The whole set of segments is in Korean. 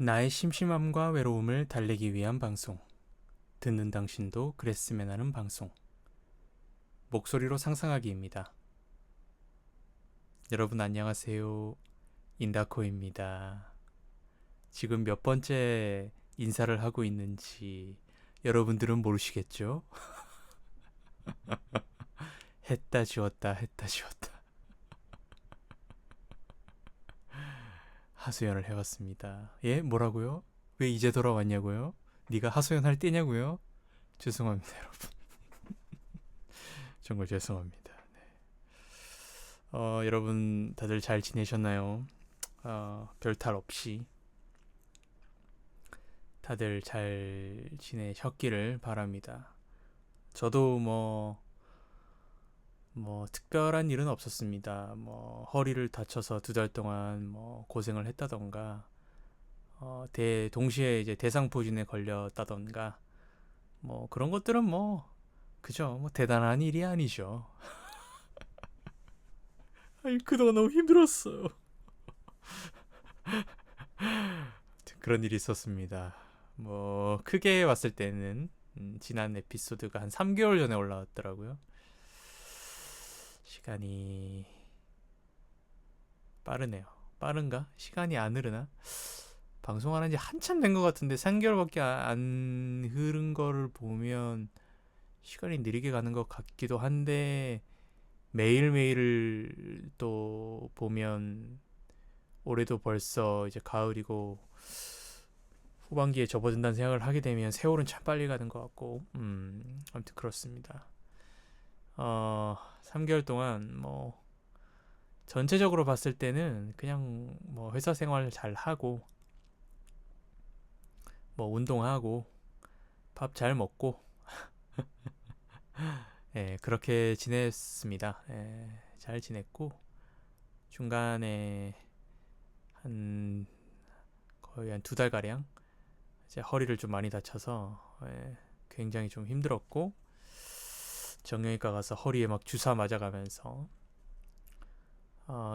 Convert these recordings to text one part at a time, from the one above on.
나의 심심함과 외로움을 달래기 위한 방송. 듣는 당신도 그랬으면 하는 방송. 목소리로 상상하기입니다. 여러분 안녕하세요. 인다코입니다. 지금 몇 번째 인사를 하고 있는지 여러분들은 모르시겠죠? 했다 지웠다 했다 지웠다 하소연을 해왔습니다. 예? 뭐라고요? 왜 이제 돌아왔냐고요? 네가 하소연 할 때냐고요? 죄송합니다 여러분. 정말 죄송합니다. 여러분 다들 잘 지내셨나요? 별탈 없이 다들 잘 지내셨기를 바랍니다. 저도 특별한 일은 없었습니다. 허리를 다쳐서 2달 동안 고생을 했다던가, 동시에 이제 대상포진에 걸렸다던가, 그런 것들은 그죠? 대단한 일이 아니죠. 아니, 그동안 너무 힘들었어요. 그런 일이 있었습니다. 크게 봤을 때는, 지난 에피소드가 한 3개월 전에 올라왔더라고요. 시간이 빠르네요. 빠른가? 시간이 안 흐르나? 방송하는 지 한참 된 것 같은데 3개월밖에 안 흐른 거를 보면 시간이 느리게 가는 것 같기도 한데, 매일매일을 또 보면 올해도 벌써 이제 가을이고 후반기에 접어든다는 생각을 하게 되면 세월은 참 빨리 가는 것 같고, 아무튼 그렇습니다. 3개월 동안 전체적으로 봤을 때는 그냥 회사 생활 잘 하고, 운동하고, 밥 잘 먹고, 예, 그렇게 지냈습니다. 예, 잘 지냈고, 중간에 한 거의 한 2달가량 이제 허리를 좀 많이 다쳐서, 예, 굉장히 좀 힘들었고, 정형외과 가서 허리에 막 주사 맞아가면서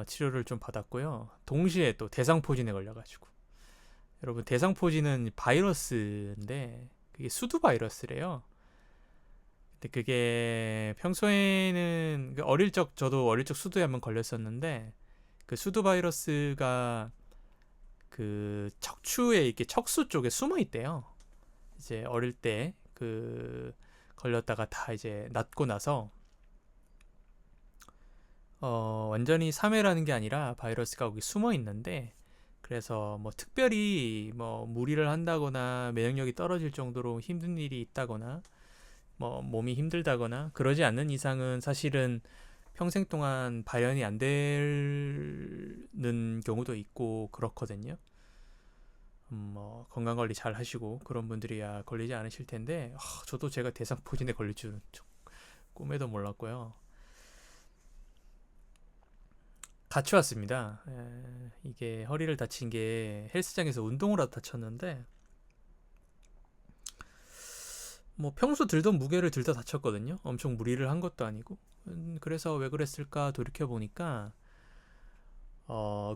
치료를 좀 받았고요. 동시에 또 대상포진에 걸려가지고, 여러분 대상포진은 바이러스인데 그게 수두 바이러스래요. 근데 그게 평소에는 저도 어릴 적 수두에 한번 걸렸었는데, 그 수두 바이러스가 그 척추에 이렇게 척수 쪽에 숨어 있대요. 이제 어릴 때 그 걸렸다가 다 이제 낫고 나서 완전히 사멸하는 게 아니라 바이러스가 거기 숨어 있는데, 그래서 특별히 무리를 한다거나 면역력이 떨어질 정도로 힘든 일이 있다거나 몸이 힘들다거나 그러지 않는 이상은 사실은 평생 동안 발현이 안 되는 경우도 있고 그렇거든요. 건강 관리 잘 하시고 그런 분들이야 걸리지 않으실 텐데, 저도 제가 대상포진에 걸릴 줄은 꿈에도 몰랐고요. 같이 왔습니다. 이게 허리를 다친 게 헬스장에서 운동을 하다 다쳤는데, 평소 들던 무게를 들다 다쳤거든요. 엄청 무리를 한 것도 아니고. 그래서 왜 그랬을까 돌이켜 보니까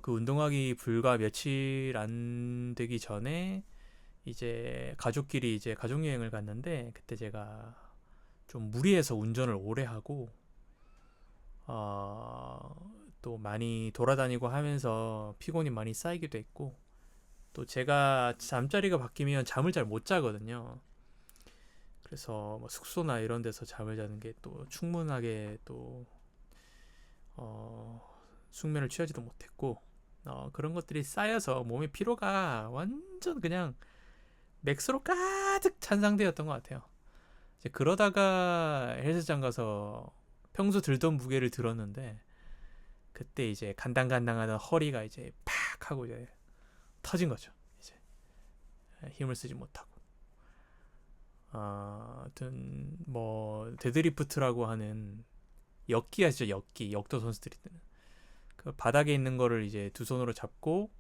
그 운동하기 불과 며칠 안 되기 전에 이제 가족끼리 이제 가족 여행을 갔는데, 그때 제가 좀 무리해서 운전을 오래 하고 또 많이 돌아다니고 하면서 피곤이 많이 쌓이기도 했고, 또 제가 잠자리가 바뀌면 잠을 잘 못 자거든요. 그래서 숙소나 이런 데서 잠을 자는 게 또 충분하게 또 숙면을 취하지도 못했고, 그런 것들이 쌓여서 몸의 피로가 완전 그냥 맥스로 가득 찬 상태였던 것 같아요. 이제 그러다가 헬스장 가서 평소 들던 무게를 들었는데, 그때 이제 간당간당하던 허리가 이제 팍 하고 이제 터진 거죠. 이제 힘을 쓰지 못하고. 아무튼 데드리프트라고 하는 역기 아시죠? 역기, 역도 선수들이 뜨는 그 바닥에 있는 거를 이제 두 손으로 잡고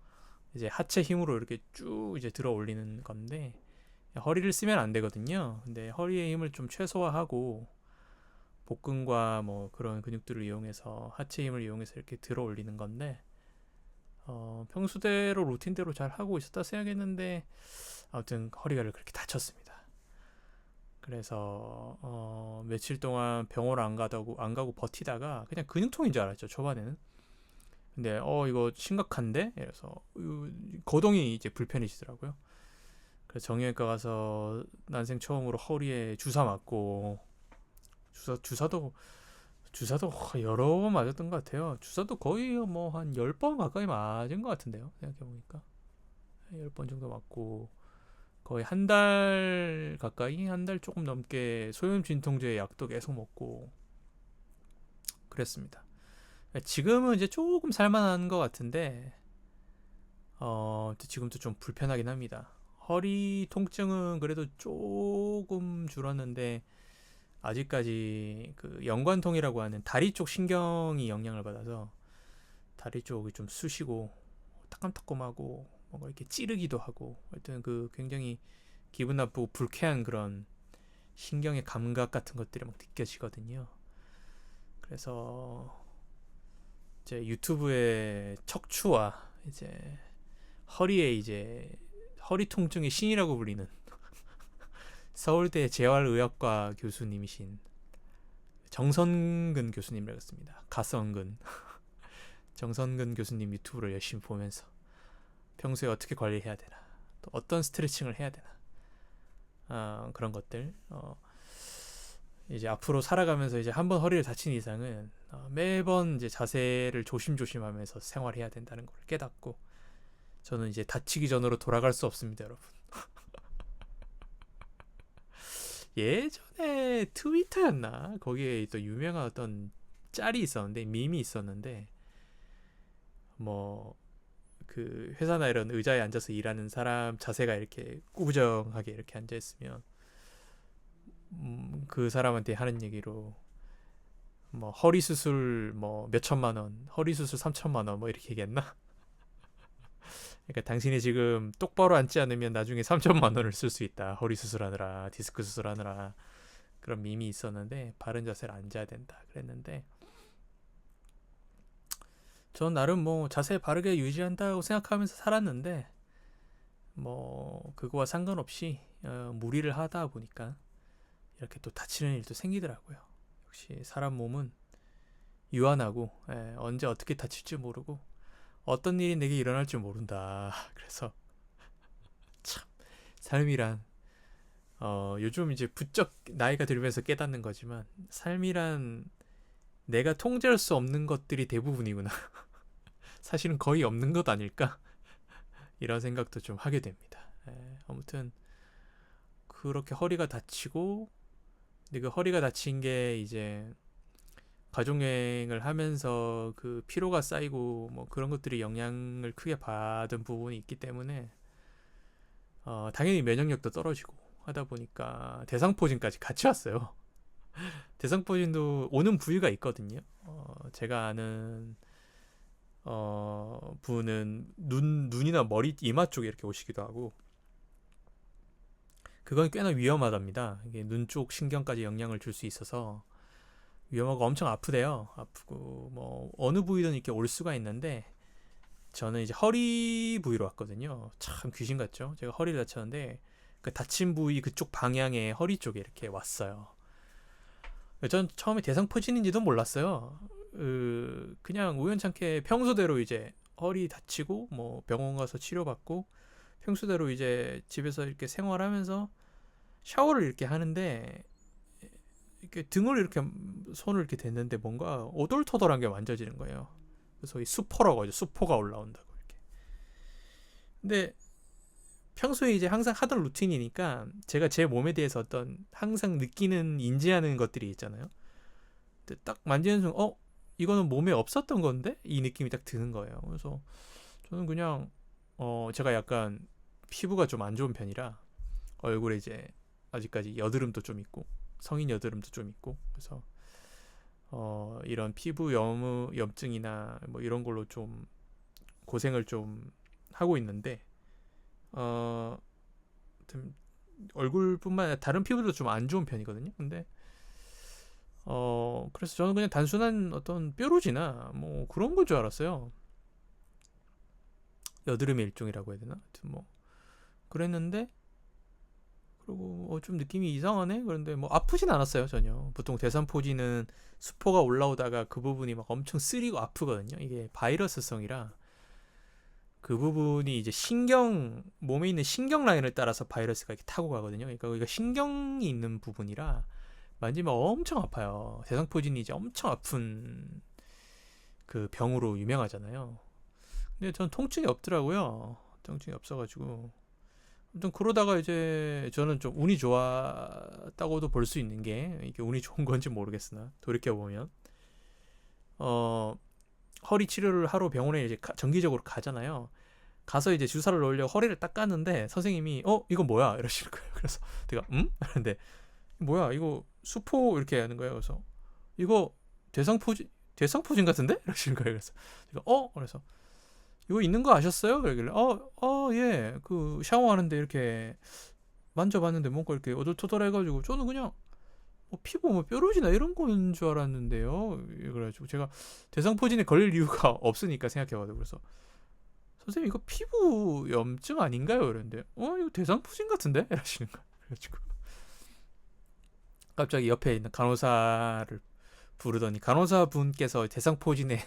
이제 하체 힘으로 이렇게 쭉 이제 들어 올리는 건데, 허리를 쓰면 안 되거든요. 근데 허리의 힘을 좀 최소화하고 복근과 그런 근육들을 이용해서 하체 힘을 이용해서 이렇게 들어 올리는 건데, 평소대로 루틴대로 잘 하고 있었다 생각했는데 아무튼 허리를 그렇게 다쳤습니다. 그래서 며칠 동안 병원을 안 가고 버티다가 그냥 근육통인 줄 알았죠, 초반에는. 근데 이거 심각한데? 이래서 거동이 이제 불편해지더라고요. 그래서 정형외과 가서 난생 처음으로 허리에 주사 맞고, 주사도 여러 번 맞았던 것 같아요. 주사도 거의 뭐 한 10번 가까이 맞은 것 같은데요, 생각해보니까. 10번 정도 맞고 거의 한 달 가까이, 한 달 조금 넘게 소염 진통제 약도 계속 먹고 그랬습니다. 지금은 이제 조금 살만한 것 같은데 지금도 좀 불편하긴 합니다. 허리 통증은 그래도 조금 줄었는데 아직까지 그 연관통이라고 하는 다리 쪽 신경이 영향을 받아서 다리 쪽이 좀 쑤시고 따끔따끔하고 뭔가 이렇게 찌르기도 하고, 하여튼 그 굉장히 기분 나쁘고 불쾌한 그런 신경의 감각 같은 것들이 막 느껴지거든요. 그래서 이제 유튜브에 척추와 이제 허리에 이제 허리 통증의 신이라고 불리는 서울대 재활의학과 교수님이신 정선근 교수님이라고 했습니다. 가성근 정선근 교수님 유튜브를 열심히 보면서 평소에 어떻게 관리해야 되나, 또 어떤 스트레칭을 해야 되나, 그런 것들 이제 앞으로 살아가면서 이제 한번 허리를 다친 이상은 매번 이제 자세를 조심조심하면서 생활해야 된다는 걸 깨닫고, 저는 이제 다치기 전으로 돌아갈 수 없습니다, 여러분. 예전에 트위터였나? 거기에 또 유명한 어떤 짤이 있었는데, 밈이 있었는데, 뭐 그 회사나 이런 의자에 앉아서 일하는 사람 자세가 이렇게 꾸부정하게 이렇게 앉아 있으면 그 사람한테 하는 얘기로 뭐 허리 수술 뭐 몇천만 원, 허리 수술 3천만 원 뭐 이렇게 얘기했나? 그러니까 당신이 지금 똑바로 앉지 않으면 나중에 3천만 원을 쓸 수 있다. 허리 수술하느라, 디스크 수술하느라. 그런 밈이 있었는데, 바른 자세를 앉아야 된다 그랬는데, 전 나름 뭐 자세 바르게 유지한다고 생각하면서 살았는데, 뭐 그거와 상관없이 무리를 하다 보니까 이렇게 또 다치는 일도 생기더라고요. 역시 사람 몸은 유한하고 언제 어떻게 다칠지 모르고 어떤 일이 내게 일어날지 모른다. 그래서 참 삶이란 요즘 이제 부쩍 나이가 들면서 깨닫는 거지만, 삶이란 내가 통제할 수 없는 것들이 대부분이구나. 사실은 거의 없는 것 아닐까? 이런 생각도 좀 하게 됩니다. 아무튼 그렇게 허리가 다치고, 근데 그 허리가 다친 게 이제 가족여행을 하면서 그 피로가 쌓이고 뭐 그런 것들이 영향을 크게 받은 부분이 있기 때문에 당연히 면역력도 떨어지고 하다 보니까 대상포진까지 같이 왔어요. 대상포진도 오는 부위가 있거든요. 제가 아는 분은 눈이나 머리, 이마 쪽에 이렇게 오시기도 하고, 그건 꽤나 위험하답니다. 이게 눈 쪽 신경까지 영향을 줄 수 있어서 위험하고 엄청 아프대요. 아프고 뭐 어느 부위든 이렇게 올 수가 있는데, 저는 이제 허리 부위로 왔거든요. 참 귀신 같죠? 제가 허리를 다쳤는데 그 다친 부위 그쪽 방향에 허리 쪽에 이렇게 왔어요. 전 처음에 대상포진인지도 몰랐어요. 그냥 우연찮게 평소대로 이제 허리 다치고 뭐 병원 가서 치료받고 평소대로 이제 집에서 이렇게 생활하면서 샤워를 이렇게 하는데, 이렇게 등을 이렇게 손을 이렇게 댔는데 뭔가 오돌토돌한 게 만져지는 거예요. 그래서 이 수포라고 하죠. 수포가 올라온다고 이렇게. 근데 평소에 이제 항상 하던 루틴이니까 제가 제 몸에 대해서 어떤 항상 느끼는 인지하는 것들이 있잖아요. 근데 딱 만지는 순간 이거는 몸에 없었던 건데 이 느낌이 딱 드는 거예요. 그래서 저는 그냥 제가 약간 피부가 좀 안 좋은 편이라 얼굴에 이제 아직까지 여드름도 좀 있고 성인 여드름도 좀 있고, 그래서 이런 피부 염증이나 뭐 이런 걸로 좀 고생을 좀 하고 있는데, 얼굴뿐만 아니라 다른 피부도 좀 안 좋은 편이거든요. 근데 그래서 저는 그냥 단순한 어떤 뾰루지나 뭐 그런 걸 줄 알았어요. 여드름의 일종이라고 해야 되나? 하여튼 뭐 그랬는데, 그리고 좀 느낌이 이상하네. 그런데 뭐 아프진 않았어요 전혀. 보통 대상포진은 수포가 올라오다가 그 부분이 막 엄청 쓰리고 아프거든요. 이게 바이러스성이라 그 부분이 이제 몸에 있는 신경 라인을 따라서 바이러스가 이렇게 타고 가거든요. 그러니까 여기가 신경이 있는 부분이라 만지면 엄청 아파요. 대상포진이 이제 엄청 아픈 그 병으로 유명하잖아요. 근데 전 통증이 없더라고요. 통증이 없어가지고. 아무튼 그러다가 이제 저는 좀 운이 좋았다고도 볼 수 있는 게, 이게 운이 좋은 건지 모르겠으나 돌이켜 보면 허리 치료를 하러 병원에 이제 정기적으로 가잖아요. 가서 이제 주사를 놓으려고 허리를 딱 깠는데 선생님이 이거 뭐야 이러시는 거예요. 그래서 내가 하는데 뭐야 이거 수포 이렇게 하는 거예요. 그래서 이거 대상포진 같은데 이러시는 거예요. 그래서 제가 그래서 이거 있는 거 아셨어요? 그러길래 예, 그 샤워하는데 이렇게 만져봤는데 뭔가 이렇게 어들토들해가지고 저는 그냥 피부 뭐 뾰루지나 이런 거인 줄 알았는데요. 그래가지고 제가 대상포진에 걸릴 이유가 없으니까 생각해가지고, 그래서 선생님 이거 피부 염증 아닌가요? 이랬는데 이거 대상포진 같은데? 이러시는 거예요. 그래가지고 갑자기 옆에 있는 간호사를 부르더니 간호사 분께서 대상포진에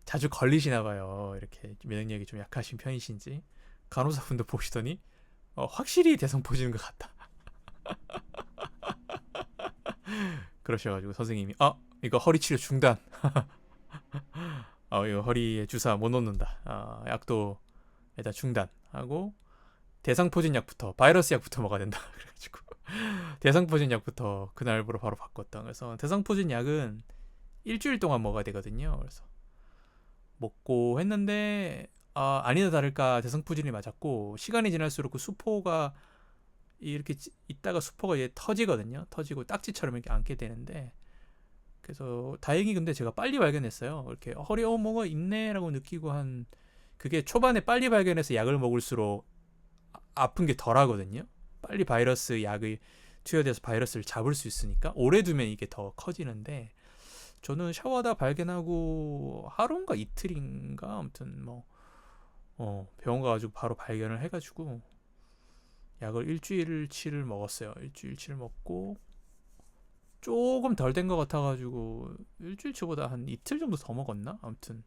자주 걸리시나 봐요. 이렇게 면역력이 좀 약하신 편이신지 간호사분도 보시더니 확실히 대상포진인 것 같다. 그러셔가지고 선생님이 이거 허리 치료 중단. 이거 허리에 주사 못 놓는다. 약도 일단 중단하고 대상포진 약부터, 바이러스 약부터 먹어야 된다. 그래가지고 대상포진 약부터 그날부로 바로 바꿨다. 그래서 대상포진 약은 일주일 동안 먹어야 되거든요. 그래서 먹고 했는데 아니나 다를까 대상포진이 맞았고, 시간이 지날수록 그 수포가 이렇게 있다가 수포가 이제 터지거든요. 터지고 딱지처럼 이렇게 앉게 되는데, 그래서 다행히 근데 제가 빨리 발견했어요. 이렇게 허리에 뭐가 있네라고 느끼고 그게 초반에 빨리 발견해서 약을 먹을수록 아픈 게 덜 하거든요. 빨리 바이러스 약이 투여돼서 바이러스를 잡을 수 있으니까 오래 두면 이게 더 커지는데, 저는 샤워하다 발견하고 하루인가 이틀인가 아무튼 뭐 병원 가가지고 바로 발견을 해가지고 약을 일주일치를 먹었어요. 일주일치를 먹고 조금 덜 된 것 같아가지고 일주일치보다 한 이틀 정도 더 먹었나? 아무튼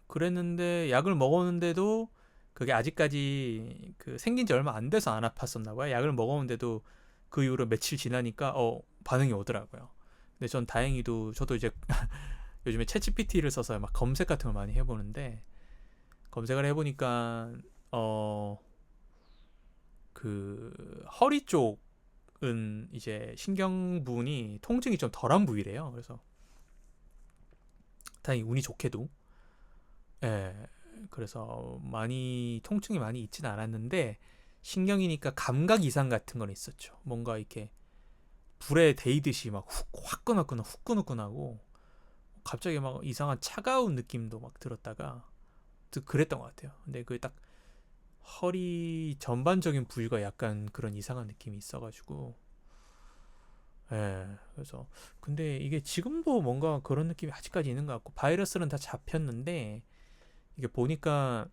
그랬는데 약을 먹었는데도 그게 아직까지 생긴 지 얼마 안 돼서 안 아팠었나 봐요. 약을 먹었는데도 그 이후로 며칠 지나니까 반응이 오더라고요. 근데 전 다행히도 저도 이제 요즘에 챗GPT를 써서 막 검색 같은 걸 많이 해보는데, 검색을 해보니까 그 허리 쪽은 이제 신경 부분이 통증이 좀 덜한 부위래요. 그래서 다행히 운이 좋게도 그래서 통증이 많이 있지는 않았는데, 신경이니까 감각 이상 같은 건 있었죠. 뭔가 이렇게 불에 데이듯이 막 화끈화끈하고 후끈후끈하고 갑자기 막 이상한 차가운 느낌도 막 들었다가 그랬던 것 같아요. 근데 그 딱 허리 전반적인 부위가 약간 그런 이상한 느낌이 있어가지고 그래서 근데 이게 지금도 뭔가 그런 느낌이 아직까지 있는 것 같고, 바이러스는 다 잡혔는데 이게 보니까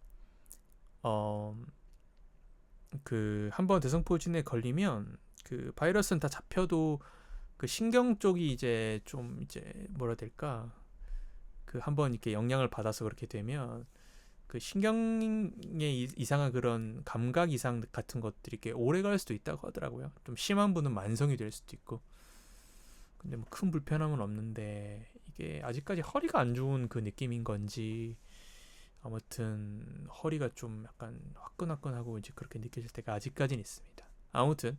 그 한번 대상포진에 걸리면 그 바이러스는 다 잡혀도 그 신경 쪽이 이제 좀 이제 뭐라 해야 될까, 그 한번 이렇게 영향을 받아서 그렇게 되면 그 신경의 이상한 그런 감각 이상 같은 것들이 이렇게 오래 갈 수도 있다고 하더라고요. 좀 심한 분은 만성이 될 수도 있고. 근데 뭐 큰 불편함은 없는데 이게 아직까지 허리가 안 좋은 그 느낌인 건지, 아무튼 허리가 좀 약간 화끈화끈하고 이제 그렇게 느껴질 때가 아직까지는 있습니다. 아무튼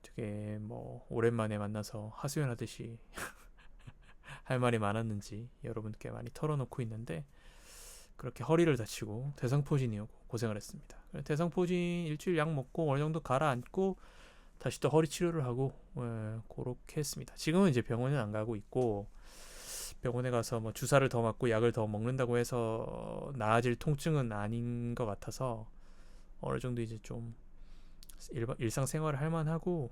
되게 뭐 오랜만에 만나서 하소연하듯이 할 말이 많았는지 여러분께 많이 털어놓고 있는데, 그렇게 허리를 다치고 대상포진이었고 고생을 했습니다. 대상포진 일주일 약 먹고 어느 정도 가라앉고 다시 또 허리 치료를 하고 그렇게 했습니다. 지금은 이제 병원은 안 가고 있고, 병원에 가서 뭐 주사를 더 맞고 약을 더 먹는다고 해서 나아질 통증은 아닌 것 같아서 어느 정도 이제 좀 일상생활을 할 만하고,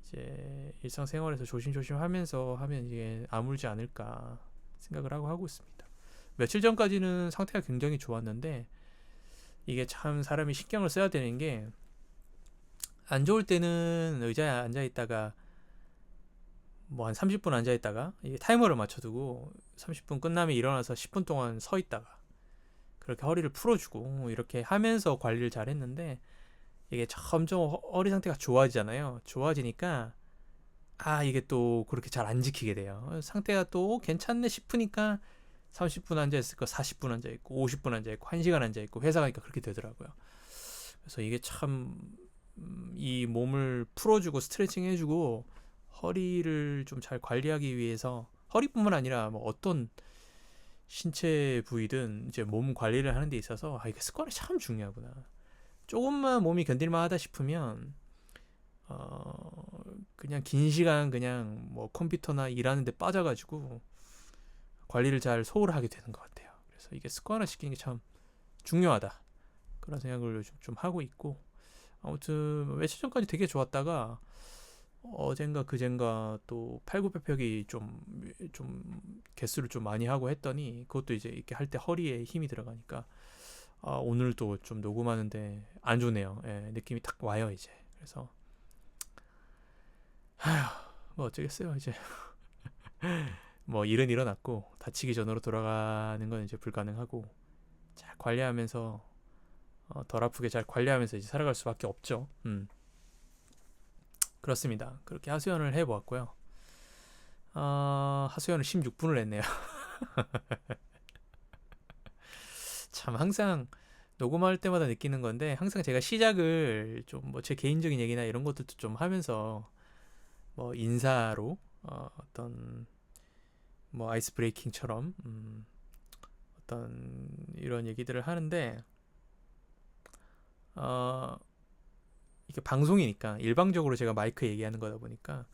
이제 일상생활에서 조심조심 하면서 하면 이게 아물지 않을까 생각을 하고 있습니다. 며칠 전까지는 상태가 굉장히 좋았는데 이게 참 사람이 신경을 써야 되는 게 안 좋을 때는 의자에 앉아 있다가 뭐 한 30분 앉아 있다가 이게 타이머를 맞춰두고 30분 끝나면 일어나서 10분 동안 서 있다가 그렇게 허리를 풀어주고 이렇게 하면서 관리를 잘 했는데 이게 점점 허리 상태가 좋아지잖아요. 좋아지니까 이게 또 그렇게 잘 안 지키게 돼요. 상태가 또 괜찮네 싶으니까 30분 앉아 있을 거 40분 앉아 있고 50분 앉아 있고 1시간 앉아 있고 회사 가니까 그렇게 되더라고요. 그래서 이게 참 이 몸을 풀어주고 스트레칭 해주고 허리를 좀 잘 관리하기 위해서 허리뿐만 아니라 뭐 어떤 신체 부위든 이제 몸 관리를 하는 데 있어서 이게 습관이 참 중요하구나. 조금만 몸이 견딜만 하다 싶으면 그냥 긴 시간 그냥 뭐 컴퓨터나 일하는 데 빠져가지고 관리를 잘 소홀하게 되는 것 같아요. 그래서 이게 습관화 시키는 게 참 중요하다. 그런 생각을 요즘 좀 하고 있고 아무튼 며칠 전까지 되게 좋았다가 어젠가 그젠가 또 팔굽혀펴기 좀 개수를 좀 많이 하고 했더니 그것도 이제 이렇게 할 때 허리에 힘이 들어가니까 오늘도 좀 녹음하는데 안 좋네요. 예, 느낌이 딱 와요 이제. 그래서 뭐 어쩌겠어요 이제. 뭐 일은 일어났고 다치기 전으로 돌아가는 건 이제 불가능하고 잘 관리하면서 덜 아프게 잘 관리하면서 이제 살아갈 수밖에 없죠. 그렇습니다. 그렇게 하수연을 해보았고요. 하수연을 16분을 했네요. 참 항상 녹음할 때마다 느끼는 건데 항상 제가 시작을 좀 뭐 제 개인적인 얘기나 이런 것들도 좀 하면서 뭐 인사로 어떤 뭐 아이스 브레이킹처럼 어떤 이런 얘기들을 하는데 이게 방송이니까 일방적으로 제가 마이크 얘기하는 거다 보니까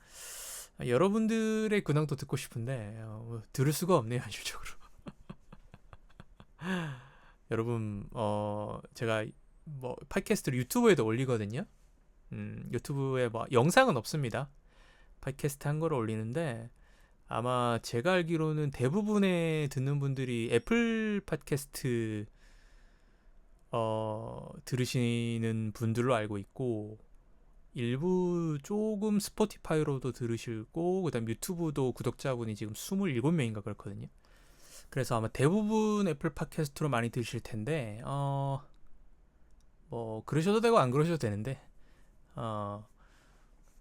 여러분들의 근황도 듣고 싶은데 들을 수가 없네요 현실적으로. 여러분 제가 뭐 팟캐스트를 유튜브에도 올리거든요. 유튜브에 뭐 영상은 없습니다. 팟캐스트 한 거를 올리는데 아마 제가 알기로는 대부분의 듣는 분들이 애플 팟캐스트 들으시는 분들로 알고 있고 일부 조금 스포티파이로도 들으시고 그다음 유튜브도 구독자분이 지금 27명인가 그렇거든요. 그래서 아마 대부분 애플 팟캐스트로 많이 들으실 텐데 뭐 그러셔도 되고 안 그러셔도 되는데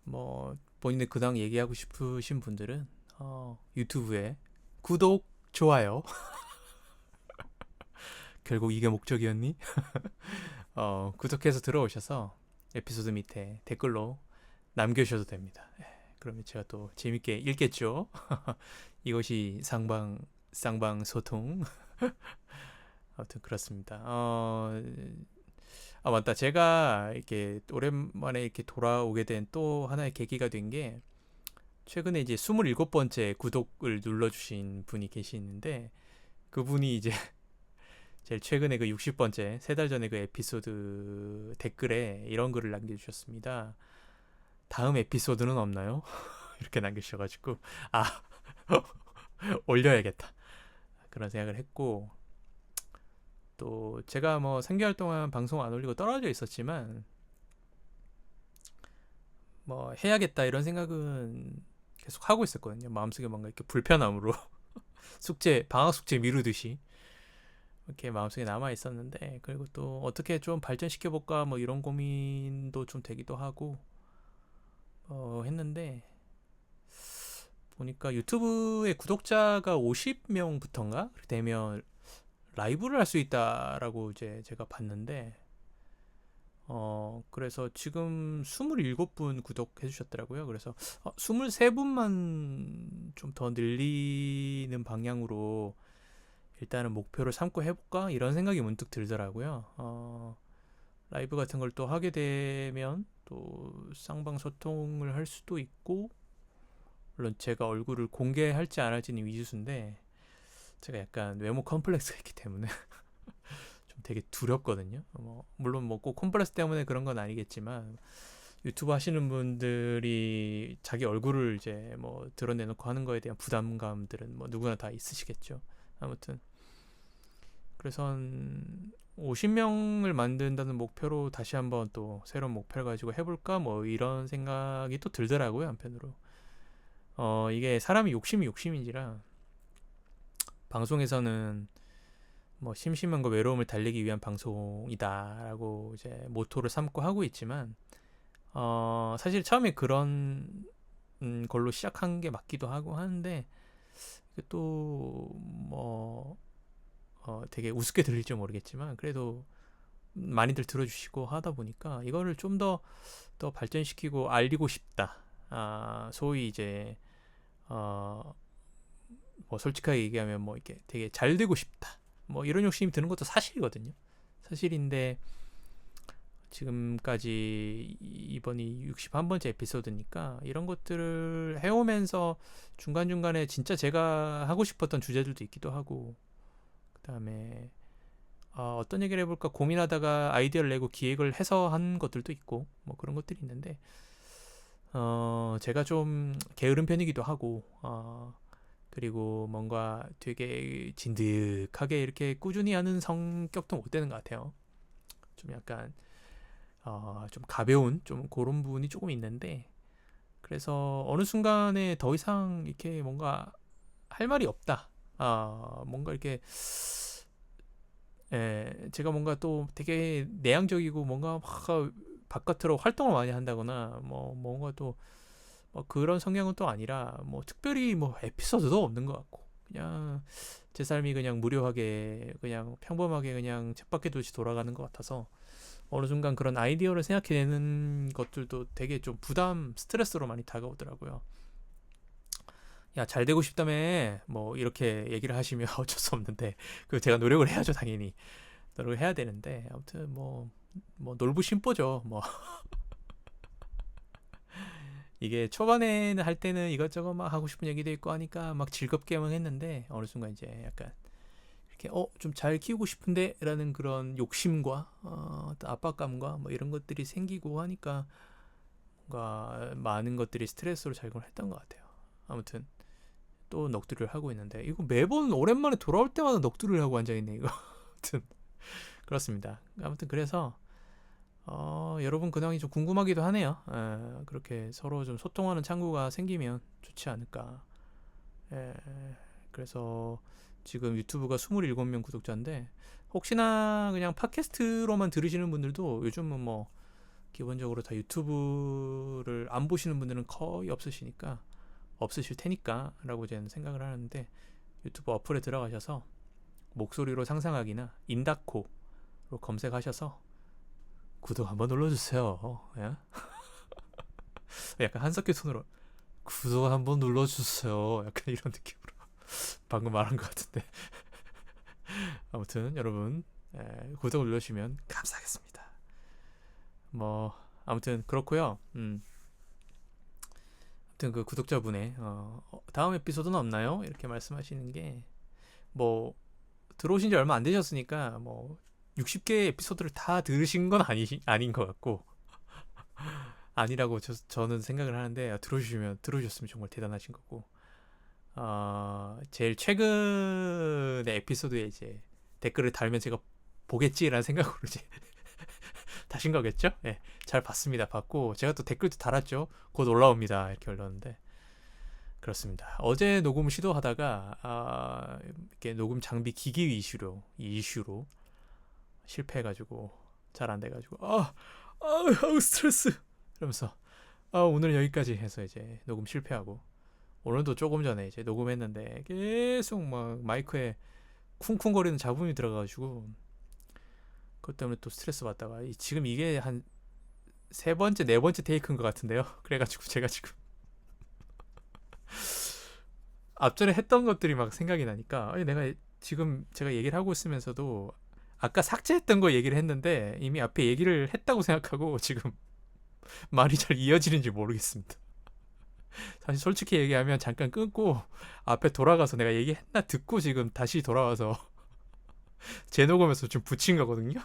뭐 본인의 근황 얘기하고 싶으신 분들은 유튜브에 구독, 좋아요 결국 이게 목적이었니? 구독해서 들어오셔서 에피소드 밑에 댓글로 남겨주셔도 됩니다. 그러면 제가 또 재밌게 읽겠죠. 이것이 쌍방 소통. 아무튼 그렇습니다. 맞다. 제가 이렇게 오랜만에 이렇게 돌아오게 된 또 하나의 계기가 된 게 최근에 이제 27번째 구독을 눌러주신 분이 계시는데 그분이 이제 제일 최근에 그 60번째 3달 전에 그 에피소드 댓글에 이런 글을 남겨주셨습니다. 다음 에피소드는 없나요? 이렇게 남겨주셔가지고 올려야겠다 그런 생각을 했고 또 제가 뭐 3개월 동안 방송 안 올리고 떨어져 있었지만 뭐 해야겠다 이런 생각은 계속 하고 있었거든요. 마음속에 뭔가 이렇게 불편함으로 방학 숙제 미루듯이 이렇게 마음속에 남아 있었는데 그리고 또 어떻게 좀 발전시켜 볼까 뭐 이런 고민도 좀 되기도 하고 했는데 보니까 유튜브에 구독자가 50명부터인가 되면 라이브를 할 수 있다라고 이제 제가 봤는데 그래서 지금 27분 구독해 주셨더라고요. 그래서 23분만 좀 더 늘리는 방향으로 일단은 목표를 삼고 해볼까 이런 생각이 문득 들더라고요. 라이브 같은 걸 또 하게 되면 또 쌍방 소통을 할 수도 있고 물론 제가 얼굴을 공개할지 안 할지는 미지수인데 제가 약간 외모 컴플렉스가 있기 때문에 좀 되게 두렵거든요. 물론 뭐 꼭 컴플렉스 때문에 그런 건 아니겠지만 유튜브 하시는 분들이 자기 얼굴을 이제 뭐 드러내놓고 하는 거에 대한 부담감들은 뭐 누구나 다 있으시겠죠. 아무튼 그래서 한 50명을 만든다는 목표로 다시 한번 또 새로운 목표를 가지고 해볼까 뭐 이런 생각이 또 들더라고요, 한편으로. 이게 사람이 욕심이 욕심인지라 방송에서는 뭐 심심함과 외로움을 달래기 위한 방송이다라고 이제 모토를 삼고 하고 있지만 사실 처음에 그런 걸로 시작한 게 맞기도 하고 하는데 또뭐 되게 우습게 들릴지 모르겠지만 그래도 많이들 들어주시고 하다 보니까 이거를 좀 더 발전시키고 알리고 싶다. 소위 이제 뭐 솔직하게 얘기하면 뭐 이렇게 되게 잘 되고 싶다. 뭐 이런 욕심이 드는 것도 사실이거든요. 사실인데 지금까지 이번이 61번째 에피소드니까 이런 것들을 해오면서 중간중간에 진짜 제가 하고 싶었던 주제들도 있기도 하고 그다음에 어떤 얘기를 해볼까 고민하다가 아이디어를 내고 기획을 해서 한 것들도 있고 뭐 그런 것들이 있는데 제가 좀 게으른 편이기도 하고 그리고 뭔가 되게 진득하게 이렇게 꾸준히 하는 성격도 못 되는 것 같아요. 좀 약간 좀 가벼운 좀 그런 부분이 조금 있는데 그래서 어느 순간에 더 이상 이렇게 뭔가 할 말이 없다. 뭔가 이렇게 제가 뭔가 또 되게 내향적이고 뭔가 막 바깥으로 활동을 많이 한다거나 뭐 뭔가 또 뭐 그런 성향은 또 아니라 뭐 특별히 뭐 에피소드도 없는 것 같고 그냥 제 삶이 그냥 무료하게 그냥 평범하게 그냥 쳇바퀴 돌듯이 돌아가는 것 같아서 어느 순간 그런 아이디어를 생각해내는 것들도 되게 좀 부담 스트레스로 많이 다가오더라고요. 야, 잘 되고 싶다며 뭐 이렇게 얘기를 하시면 어쩔 수 없는데 그 제가 노력을 해야죠, 당연히. 노력을 해야 되는데 아무튼 뭐 놀부심보죠. 뭐 이게 초반에는 할 때는 이것저것 막 하고 싶은 얘기도 있고 하니까 막 즐겁게만 했는데 어느 순간 이제 약간 이렇게 좀 잘 키우고 싶은데라는 그런 욕심과 또 압박감과 뭐 이런 것들이 생기고 하니까 뭔가 많은 것들이 스트레스로 작용을 했던 것 같아요. 아무튼 또 넋두리를 하고 있는데 이거 매번 오랜만에 돌아올 때마다 넋두리를 하고 앉아있네 이거. 아무튼 그렇습니다. 아무튼 그래서 여러분 근황이 좀 궁금하기도 하네요. 그렇게 서로 좀 소통하는 창구가 생기면 좋지 않을까. 에, 그래서 지금 유튜브가 27명 구독자인데 혹시나 그냥 팟캐스트로만 들으시는 분들도 요즘은 뭐 기본적으로 다 유튜브를 안 보시는 분들은 거의 없으실 테니까 라고 저는 생각을 하는데 유튜브 어플에 들어가셔서 목소리로 상상하기나 인다코로 검색하셔서 구독 한번 눌러주세요. 예? 약간 한석규 톤으로 구독 한번 눌러주세요. 약간 이런 느낌으로 방금 말한 것 같은데 아무튼 여러분 구독을 눌러주시면 감사하겠습니다. 뭐 아무튼 그렇고요. 아무튼 그 구독자분의 다음 에피소드는 없나요? 이렇게 말씀하시는 게 뭐 들어오신 지 얼마 안 되셨으니까 뭐 60개 에피소드를 다 들으신 건 아닌 것 같고 아니라고 저는 생각을 하는데 들어주셨으면 정말 대단하신 거고 제일 최근의 에피소드에 이제 댓글을 달면 제가 보겠지라는 생각으로 이제 다신 거겠죠? 네, 잘 봤습니다. 봤고 제가 또 댓글도 달았죠. 곧 올라옵니다. 이렇게 올렸는데 그렇습니다. 어제 녹음 시도하다가 이렇게 녹음 장비 기기 이슈로 실패해가지고 잘 안 돼가지고 아우 스트레스 이러면서 오늘은 여기까지 해서 이제 녹음 실패하고 오늘도 조금 전에 이제 녹음했는데 계속 막 마이크에 쿵쿵거리는 잡음이 들어가가지고 그것 때문에 또 스트레스 받다가 지금 이게 한 세 번째 네 번째 테이크인 것 같은데요. 그래가지고 제가 지금 앞전에 했던 것들이 막 생각이 나니까 내가 지금 제가 얘기를 하고 있으면서도 아까 삭제했던 거 얘기를 했는데 이미 앞에 얘기를 했다고 생각하고 지금 말이 잘 이어지는지 모르겠습니다. 사실 솔직히 얘기하면 잠깐 끊고 앞에 돌아가서 내가 얘기했나 듣고 지금 다시 돌아와서 재녹음해서 좀 붙인 거거든요.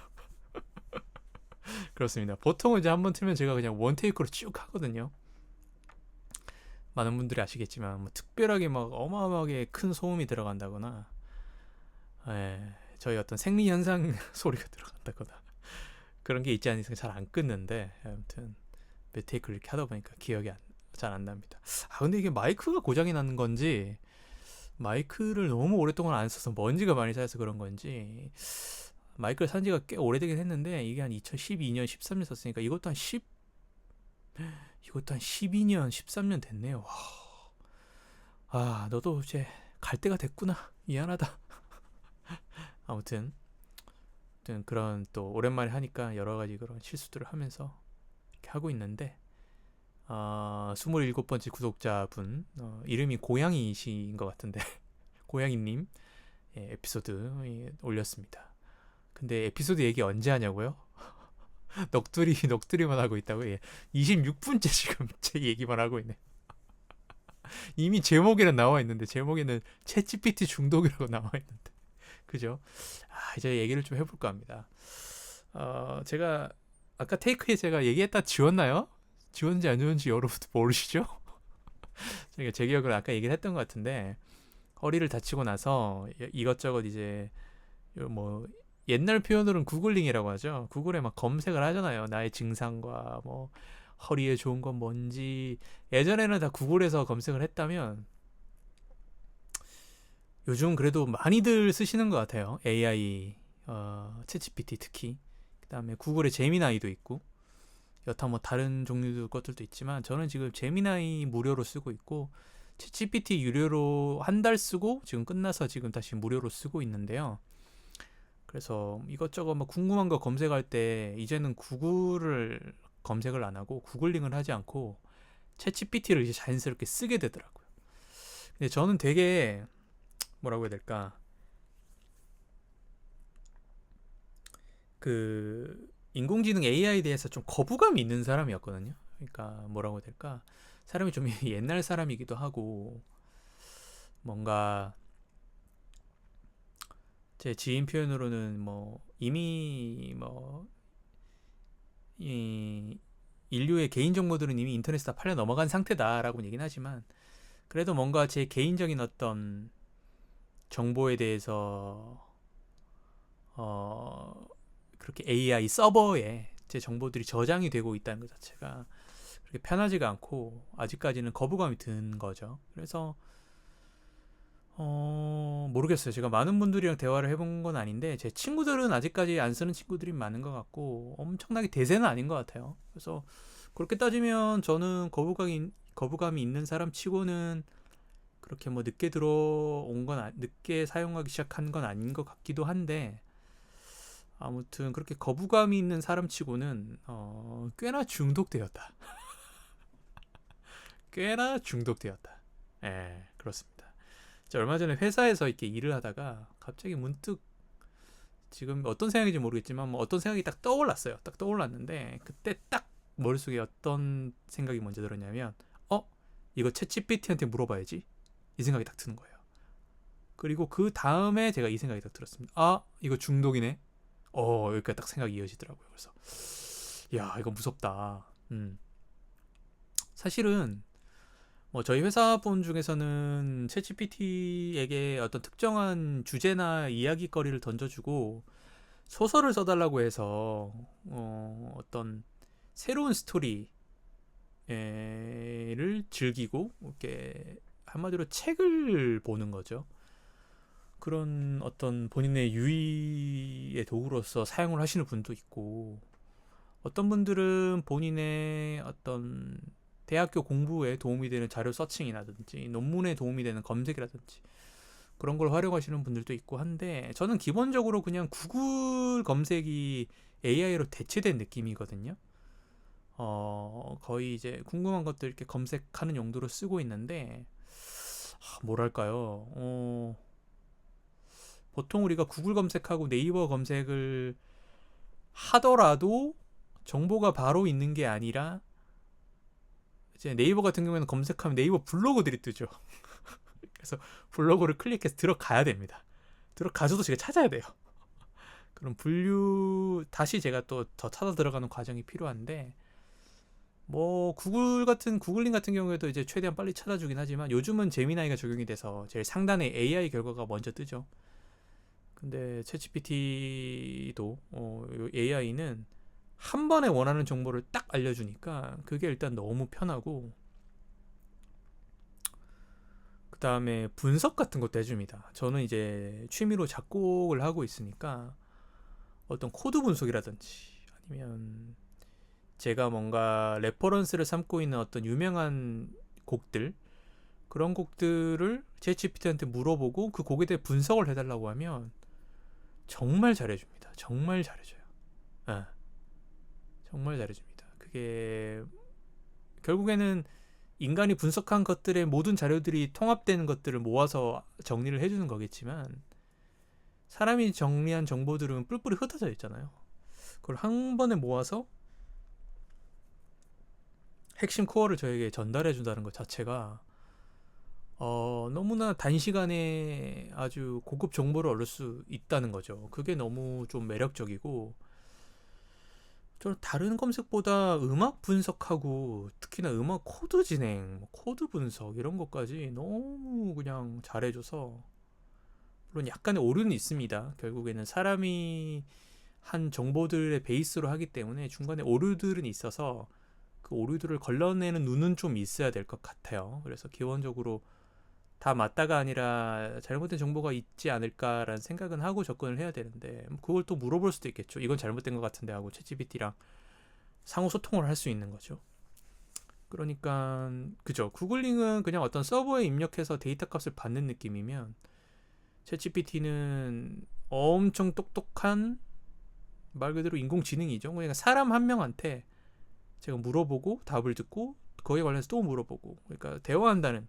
그렇습니다. 보통은 이제 한번 틀면 제가 그냥 원테이크로 쭉 하거든요. 많은 분들이 아시겠지만 뭐 특별하게 막 어마어마하게 큰 소음이 들어간다거나 저희 어떤 생리 현상 소리가 들어간다거나 그런 게 있지 않은 이상 잘 안 끊는데, 아무튼 몇 테이크를 이렇게 하다 보니까 기억이 잘 안 납니다. 아 근데 이게 마이크가 고장이 나는 건지 마이크를 너무 오랫동안 안 써서 먼지가 많이 쌓여서 그런 건지 마이크를 산 지가 꽤 오래되긴 했는데 이게 한 2012년 13년 썼으니까 이것도 한 12년 13년 됐네요. 와. 아 너도 이제 갈 때가 됐구나. 미안하다. 아무튼 그런 또 오랜만에 하니까 여러 가지 그런 실수들을 하면서 이렇게 하고 있는데 27번째 구독자분 이름이 고양이이신 것 같은데 고양이님 에피소드 올렸습니다. 근데 에피소드 얘기 언제 하냐고요? 넋두리만 하고 있다고. 26분째 지금 제 얘기만 하고 있네. 이미 제목에는 나와 있는데 제목에는 챗GPT 중독이라고 나와 있는데 그죠? 이제 얘기를 좀 해볼까 합니다. 제가 아까 테이크에 제가 얘기했다 지웠나요? 지웠는지 안 지웠는지 여러분도 모르시죠? 제가 제 기억을 아까 얘기를 했던 것 같은데 허리를 다치고 나서 이것저것 이제 뭐 옛날 표현으로는 구글링이라고 하죠. 구글에 막 검색을 하잖아요. 나의 증상과 뭐 허리에 좋은 건 뭔지. 예전에는 다 구글에서 검색을 했다면 요즘 그래도 많이들 쓰시는 것 같아요. AI, 챗GPT 특히. 그 다음에 구글의 제미나이도 있고 여타 뭐 다른 종류 것들도 있지만 저는 지금 제미나이 무료로 쓰고 있고 챗GPT 유료로 한 달 쓰고 지금 끝나서 지금 다시 무료로 쓰고 있는데요. 그래서 이것저것 뭐 궁금한 거 검색할 때 이제는 구글을 검색을 안 하고 구글링을 하지 않고 챗GPT를 이제 자연스럽게 쓰게 되더라고요. 근데 저는 되게 뭐라고 해야 될까, 그 인공지능 AI에 대해서 좀 거부감이 있는 사람이었거든요. 그러니까 뭐라고 해야 될까, 사람이 좀 옛날 사람이기도 하고 뭔가 제 지인 표현으로는 뭐 이미 뭐 이 인류의 개인 정보들은 이미 인터넷에 다 팔려 넘어간 상태다라고 얘기는 하지만 그래도 뭔가 제 개인적인 어떤 정보에 대해서 그렇게 AI 서버에 제 정보들이 저장이 되고 있다는 것 자체가 그렇게 편하지가 않고 아직까지는 거부감이 든 거죠. 그래서 모르겠어요. 제가 많은 분들이랑 대화를 해본 건 아닌데 제 친구들은 아직까지 안 쓰는 친구들이 많은 것 같고 엄청나게 대세는 아닌 것 같아요. 그래서 그렇게 따지면 저는 거부감이 있는 사람 치고는 그렇게 뭐 늦게 들어온 건 늦게 사용하기 시작한 건 아닌 것 같기도 한데 아무튼 그렇게 거부감이 있는 사람 치고는 꽤나 중독되었다. 꽤나 중독되었다. 예, 그렇습니다. 얼마 전에 회사에서 이렇게 일을 하다가 갑자기 문득 지금 어떤 생각인지 모르겠지만 뭐 어떤 생각이 딱 떠올랐어요. 딱 떠올랐는데 그때 딱 머릿속에 어떤 생각이 먼저 들었냐면 이거 챗GPT한테 물어봐야지 이 생각이 딱 드는 거예요. 그리고 그 다음에 제가 이 생각이 딱 들었습니다. 이거 중독이네. 여기까지 딱 생각이 이어지더라고요. 그래서 야 이거 무섭다. 사실은 뭐 저희 회사분 중에서는 챗GPT에게 어떤 특정한 주제나 이야기거리를 던져주고 소설을 써달라고 해서 어떤 새로운 스토리를 즐기고 이렇게 한마디로 책을 보는 거죠. 그런 어떤 본인의 유의의 도구로서 사용을 하시는 분도 있고 어떤 분들은 본인의 어떤 대학교 공부에 도움이 되는 자료 서칭이라든지 논문에 도움이 되는 검색이라든지 그런 걸 활용하시는 분들도 있고 한데 저는 기본적으로 그냥 구글 검색이 AI로 대체된 느낌이거든요. 거의 이제 궁금한 것들 이렇게 검색하는 용도로 쓰고 있는데 뭐랄까요. 보통 우리가 구글 검색하고 네이버 검색을 하더라도 정보가 바로 있는 게 아니라 이제 네이버 같은 경우에는 검색하면 네이버 블로그들이 뜨죠. 그래서 블로그를 클릭해서 들어가야 됩니다. 들어가서도 제가 찾아야 돼요. 그럼 다시 제가 또 더 찾아 들어가는 과정이 필요한데 뭐 구글링 같은 경우에도 이제 최대한 빨리 찾아주긴 하지만 요즘은 제미나이가 적용이 돼서 제일 상단에 AI 결과가 먼저 뜨죠. 근데 챗GPT도 AI는 한 번에 원하는 정보를 딱 알려주니까 그게 일단 너무 편하고, 그 다음에 분석 같은 것도 해줍니다. 저는 이제 취미로 작곡을 하고 있으니까 어떤 코드 분석이라든지 아니면 제가 뭔가 레퍼런스를 삼고 있는 어떤 유명한 곡들, 그런 곡들을 챗GPT한테 물어보고 그 곡에 대해 분석을 해달라고 하면 정말 잘해줍니다. 정말 잘해줘요. 예, 정말 잘해줍니다. 그게 결국에는 인간이 분석한 것들의 모든 자료들이 통합되는 것들을 모아서 정리를 해주는 거겠지만, 사람이 정리한 정보들은 뿔뿔이 흩어져 있잖아요. 그걸 한 번에 모아서 핵심 코어를 저에게 전달해 준다는 것 자체가 너무나 단시간에 아주 고급 정보를 얻을 수 있다는 거죠. 그게 너무 좀 매력적이고, 저는 다른 검색보다 음악 분석하고 특히나 음악 코드 진행, 코드 분석 이런 것까지 너무 그냥 잘해줘서, 물론 약간의 오류는 있습니다. 결국에는 사람이 한 정보들의 베이스로 하기 때문에 중간에 오류들은 있어서 그 오류들을 걸러내는 눈은 좀 있어야 될 것 같아요. 그래서 기본적으로 다 맞다가 아니라 잘못된 정보가 있지 않을까라는 생각은 하고 접근을 해야 되는데, 그걸 또 물어볼 수도 있겠죠. 이건 잘못된 것 같은데 하고 챗GPT랑 상호 소통을 할 수 있는 거죠. 그러니까 그죠. 구글링은 그냥 어떤 서버에 입력해서 데이터 값을 받는 느낌이면, 챗GPT는 엄청 똑똑한 말 그대로 인공지능이죠. 그러니까 사람 한 명한테 제가 물어보고 답을 듣고 그거에 관련해서 또 물어보고, 그러니까 대화한다는,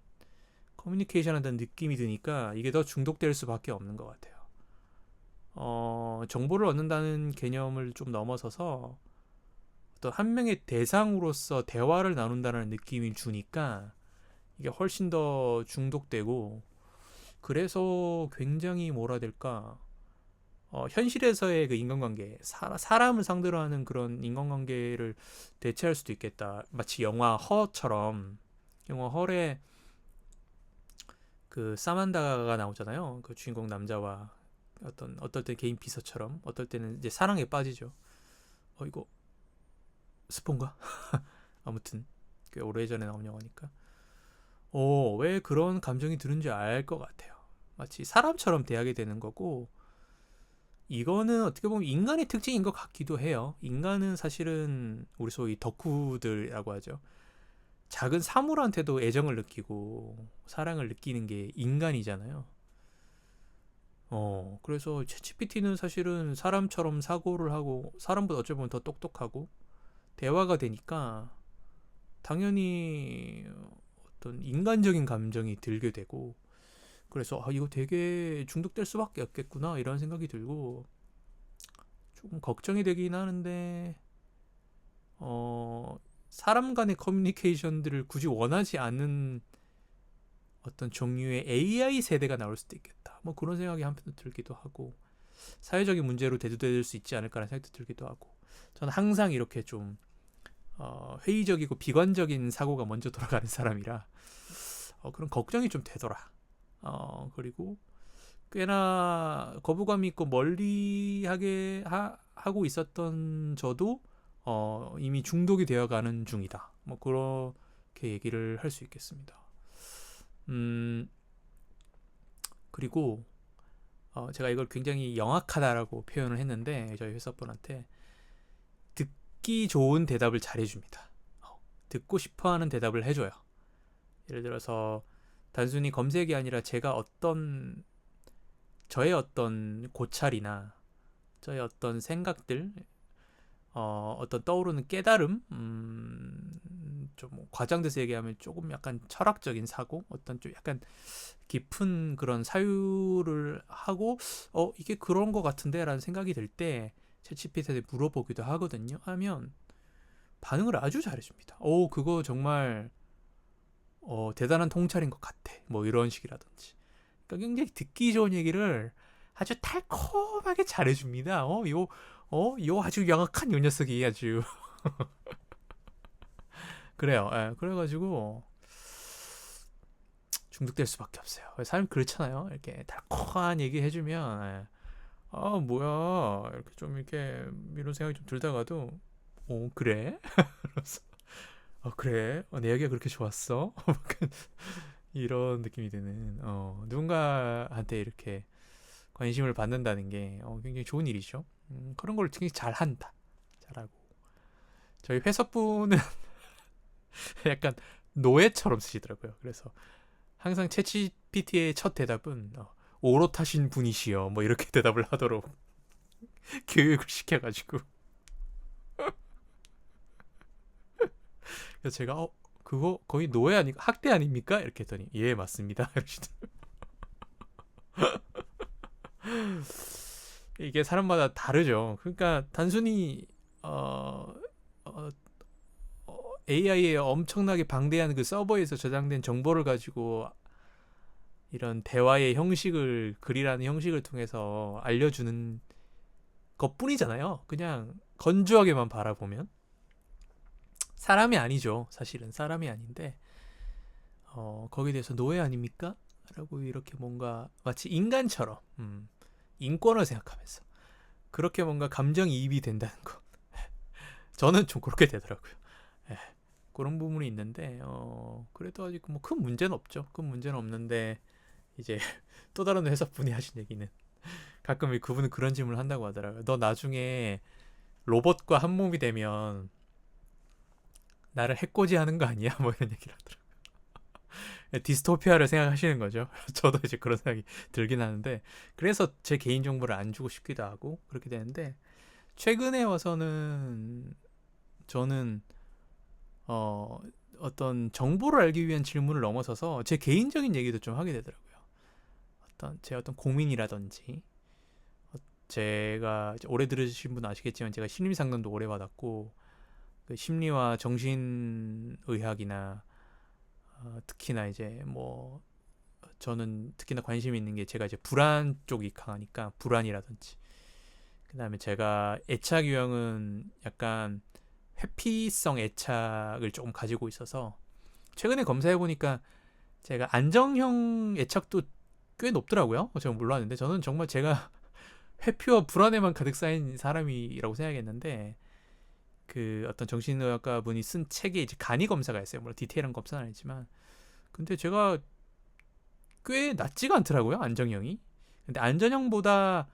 커뮤니케이션 한다는 느낌이 드니까 이게 더 중독될 수밖에 없는 것 같아요. 정보를 얻는다는 개념을 좀 넘어서서 어떤 한 명의 대상으로서 대화를 나눈다는 느낌을 주니까 이게 훨씬 더 중독되고, 그래서 굉장히 뭐라 해야 될까, 현실에서의 그 인간관계, 사람을 상대로 하는 그런 인간관계를 대체할 수도 있겠다. 마치 영화 허처럼, 영화 허에 그 사만다가 나오잖아요. 그 주인공 남자와 어떨 때 개인 비서처럼, 어떨 때는 이제 사랑에 빠지죠. 이거 스폰가? 아무튼 꽤 오래전에 나온 영화니까. 왜 그런 감정이 드는지 알 것 같아요. 마치 사람처럼 대하게 되는 거고, 이거는 어떻게 보면 인간의 특징인 것 같기도 해요. 인간은 사실은 우리 소위 덕후들이라고 하죠. 작은 사물한테도 애정을 느끼고 사랑을 느끼는 게 인간이잖아요. 그래서 챗GPT는 사실은 사람처럼 사고를 하고 사람보다 어찌 보면 더 똑똑하고 대화가 되니까 당연히 어떤 인간적인 감정이 들게 되고, 그래서 이거 되게 중독될 수밖에 없겠구나 이런 생각이 들고, 조금 걱정이 되긴 하는데, 사람 간의 커뮤니케이션들을 굳이 원하지 않는 어떤 종류의 AI 세대가 나올 수도 있겠다. 뭐 그런 생각이 한편 들기도 하고, 사회적인 문제로 대두될 수 있지 않을까라는 생각도 들기도 하고. 저는 항상 이렇게 좀 회의적이고 비관적인 사고가 먼저 돌아가는 사람이라 그런 걱정이 좀 되더라. 그리고 꽤나 거부감이 있고 멀리하게 하고 있었던 저도 이미 중독이 되어가는 중이다. 뭐 그렇게 얘기를 할 수 있겠습니다. 그리고 제가 이걸 굉장히 영악하다라고 표현을 했는데, 저희 회사분한테 듣기 좋은 대답을 잘해줍니다. 듣고 싶어하는 대답을 해줘요. 예를 들어서 단순히 검색이 아니라 제가 저의 어떤 고찰이나 저의 어떤 생각들, 어떤 떠오르는 깨달음, 좀 과장돼서 얘기하면 조금 약간 철학적인 사고, 어떤 좀 약간 깊은 그런 사유를 하고, 이게 그런 것 같은데 라는 생각이 들 때 챗GPT한테 물어보기도 하거든요. 하면 반응을 아주 잘해줍니다. 그거 정말 대단한 통찰인 것 같아. 뭐 이런 식이라든지. 그러니까 굉장히 듣기 좋은 얘기를 아주 달콤하게 잘해줍니다. 요 아주 영악한 요 녀석이 아주 그래요. 그래가지고 중독될 수밖에 없어요. 사람이 그렇잖아요. 이렇게 달콤한 얘기 해주면 아 뭐야 이렇게 좀 이렇게 이런 생각이 좀 들다가도 그래? 그래서 그래? 내 이야기가 그렇게 좋았어? 이런 느낌이 드는 누군가한테 이렇게 관심을 받는다는 게 굉장히 좋은 일이죠. 그런 걸 굉장히 잘한다. 잘하고 저희 회사분은 약간 노예처럼 쓰시더라고요. 그래서 항상 챗GPT의 첫 대답은 오롯하신 분이시여 뭐 이렇게 대답을 하도록 교육을 시켜가지고 그래서 제가 그거 거의 노예 아니 학대 아닙니까? 이렇게 했더니 예 맞습니다. 이게 사람마다 다르죠. 그러니까 단순히 어, 어, AI의 엄청나게 방대한 그 서버에서 저장된 정보를 가지고 이런 대화의 형식을 글이라는 형식을 통해서 알려주는 것뿐이잖아요. 그냥 건조하게만 바라보면 사람이 아니죠. 사실은 사람이 아닌데 거기에 대해서 노예 아닙니까? 라고 이렇게 뭔가 마치 인간처럼 인권을 생각하면서 그렇게 뭔가 감정이입이 된다는 거. 저는 좀 그렇게 되더라고요. 예, 그런 부분이 있는데 그래도 아직 뭐 큰 문제는 없죠. 큰 문제는 없는데 이제 또 다른 회사 분이 하신 얘기는 가끔 그분은 그런 질문을 한다고 하더라고요. 너 나중에 로봇과 한 몸이 되면 나를 해코지 하는 거 아니야? 뭐 이런 얘기를 하더라고요. 디스토피아를 생각하시는 거죠. 저도 이제 그런 생각이 들긴 하는데 그래서 제 개인 정보를 안 주고 싶기도 하고 그렇게 되는데 최근에 와서는 저는 어떤 정보를 알기 위한 질문을 넘어서서 제 개인적인 얘기도 좀 하게 되더라고요. 제 어떤 고민이라든지 제가 오래 들으신 분 아시겠지만 제가 심리 상담도 오래 받았고 그 심리와 정신의학이나 특히나 이제 뭐 저는 특히나 관심 있는 게 제가 이제 불안 쪽이 강하니까 불안이라든지 그다음에 제가 애착 유형은 약간 회피성 애착을 조금 가지고 있어서 최근에 검사해 보니까 제가 안정형 애착도 꽤 높더라고요. 제가 몰랐는데 저는 정말 제가 회피와 불안에만 가득 쌓인 사람이라고 생각했는데 그 어떤 정신의학과 분이 쓴 책에 이제 간이 검사가 있어요. 물론 디테일한 검사는 아니지만 근데 제가 꽤 낮지가 않더라고요. 안정형이. 근데 안전형보다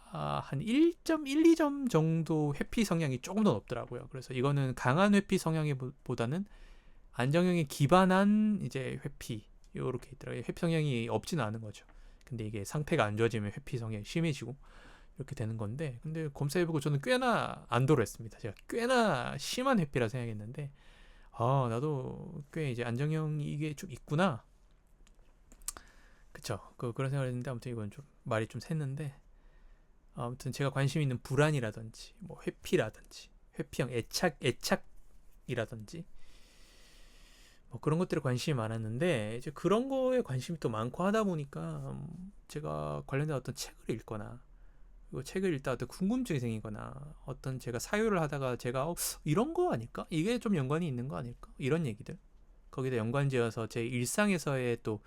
한 1.1, 2점 정도 회피 성향이 조금 더 높더라고요. 그래서 이거는 강한 회피 성향보다는 안정형에 기반한 이제 회피 이렇게 있더라고요. 회피 성향이 없지는 않은 거죠. 근데 이게 상태가 안 좋아지면 회피 성향이 심해지고 이렇게 되는 건데 근데 검사해보고 저는 꽤나 안도를 했습니다. 제가 꽤나 심한 회피라 생각했는데 나도 꽤 이제 안정형이 이게 좀 있구나. 그쵸. 그런 생각을 했는데 아무튼 이건 좀 말이 좀 샜는데 아무튼 제가 관심 있는 불안이라든지 뭐 회피라든지 회피형 애착이라든지 뭐 그런 것들에 관심이 많았는데 이제 그런 거에 관심이 또 많고 하다 보니까 제가 관련된 어떤 책을 읽거나 그리고 책을 읽다 어떤 궁금증이 생기거나 어떤 제가 사유를 하다가 제가 이런 거 아닐까? 이게 좀 연관이 있는 거 아닐까? 이런 얘기들 거기다 연관지어서 제 일상에서의 또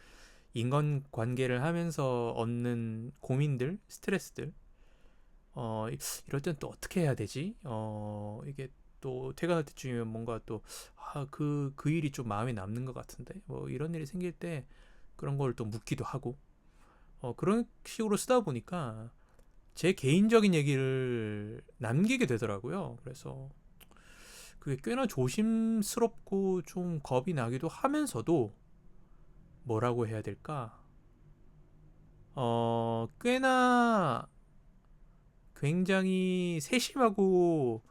인간관계를 하면서 얻는 고민들, 스트레스들 이럴 땐 또 어떻게 해야 되지? 이게 또 퇴근할 때쯤이면 뭔가 또, 그 일이 좀 마음에 남는 것 같은데? 뭐 이런 일이 생길 때 그런 걸 또 묻기도 하고, 그런 식으로 쓰다 보니까 제 개인적인 얘기를 남기게 되더라고요. 그래서 그게 꽤나 조심스럽고 좀 겁이 나기도 하면서도 뭐라고 해야 될까? 꽤나 굉장히 세심하고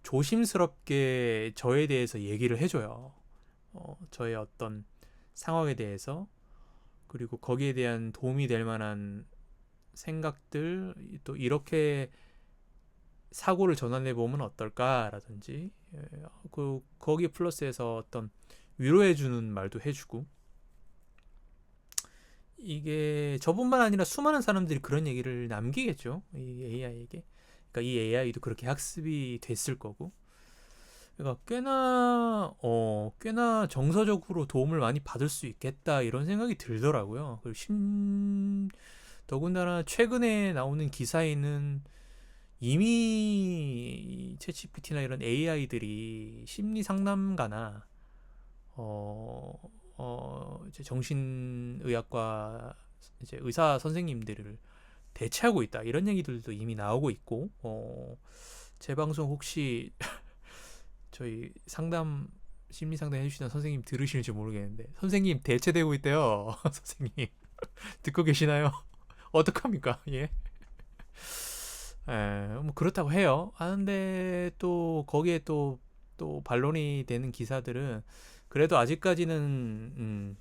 조심스럽게 저에 대해서 얘기를 해줘요. 저의 어떤 상황에 대해서 그리고 거기에 대한 도움이 될 만한 생각들 또 이렇게 사고를 전환해 보면 어떨까라든지 거기에 플러스해서 어떤 위로해 주는 말도 해주고 이게 저뿐만 아니라 수많은 사람들이 그런 얘기를 남기겠죠. 이 AI에게. 그러니까 이 AI도 그렇게 학습이 됐을 거고. 그러니까 꽤나 정서적으로 도움을 많이 받을 수 있겠다 이런 생각이 들더라고요. 그리고 더군다나 최근에 나오는 기사에는 이미 챗GPT나 이런 AI들이 심리 상담가나 이제 정신의학과 이제 의사 선생님들을 대체하고 있다 이런 얘기들도 이미 나오고 있고 제 방송 혹시 저희 상담 심리 상담 해주시는 선생님 들으시는지 모르겠는데 선생님 대체되고 있대요. 선생님 듣고 계시나요? 어떡합니까? 예. 뭐 그렇다고 해요. 하는데 또 거기에 또 반론이 되는 기사들은 그래도 아직까지는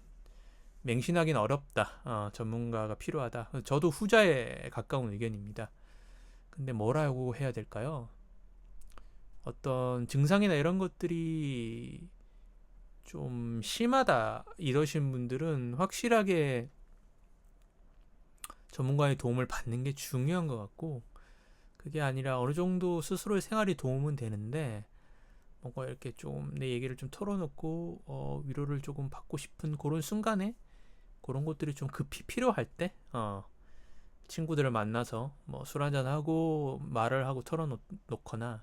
맹신하기는 어렵다. 전문가가 필요하다. 저도 후자에 가까운 의견입니다. 근데 뭐라고 해야 될까요? 어떤 증상이나 이런 것들이 좀 심하다 이러신 분들은 확실하게 전문가의 도움을 받는 게 중요한 것 같고 그게 아니라 어느 정도 스스로의 생활이 도움은 되는데 뭔가 이렇게 좀 내 얘기를 좀 털어놓고 위로를 조금 받고 싶은 그런 순간에 그런 것들이 좀 급히 필요할 때 친구들을 만나서 뭐 술 한잔 하고 말을 하고 털어놓거나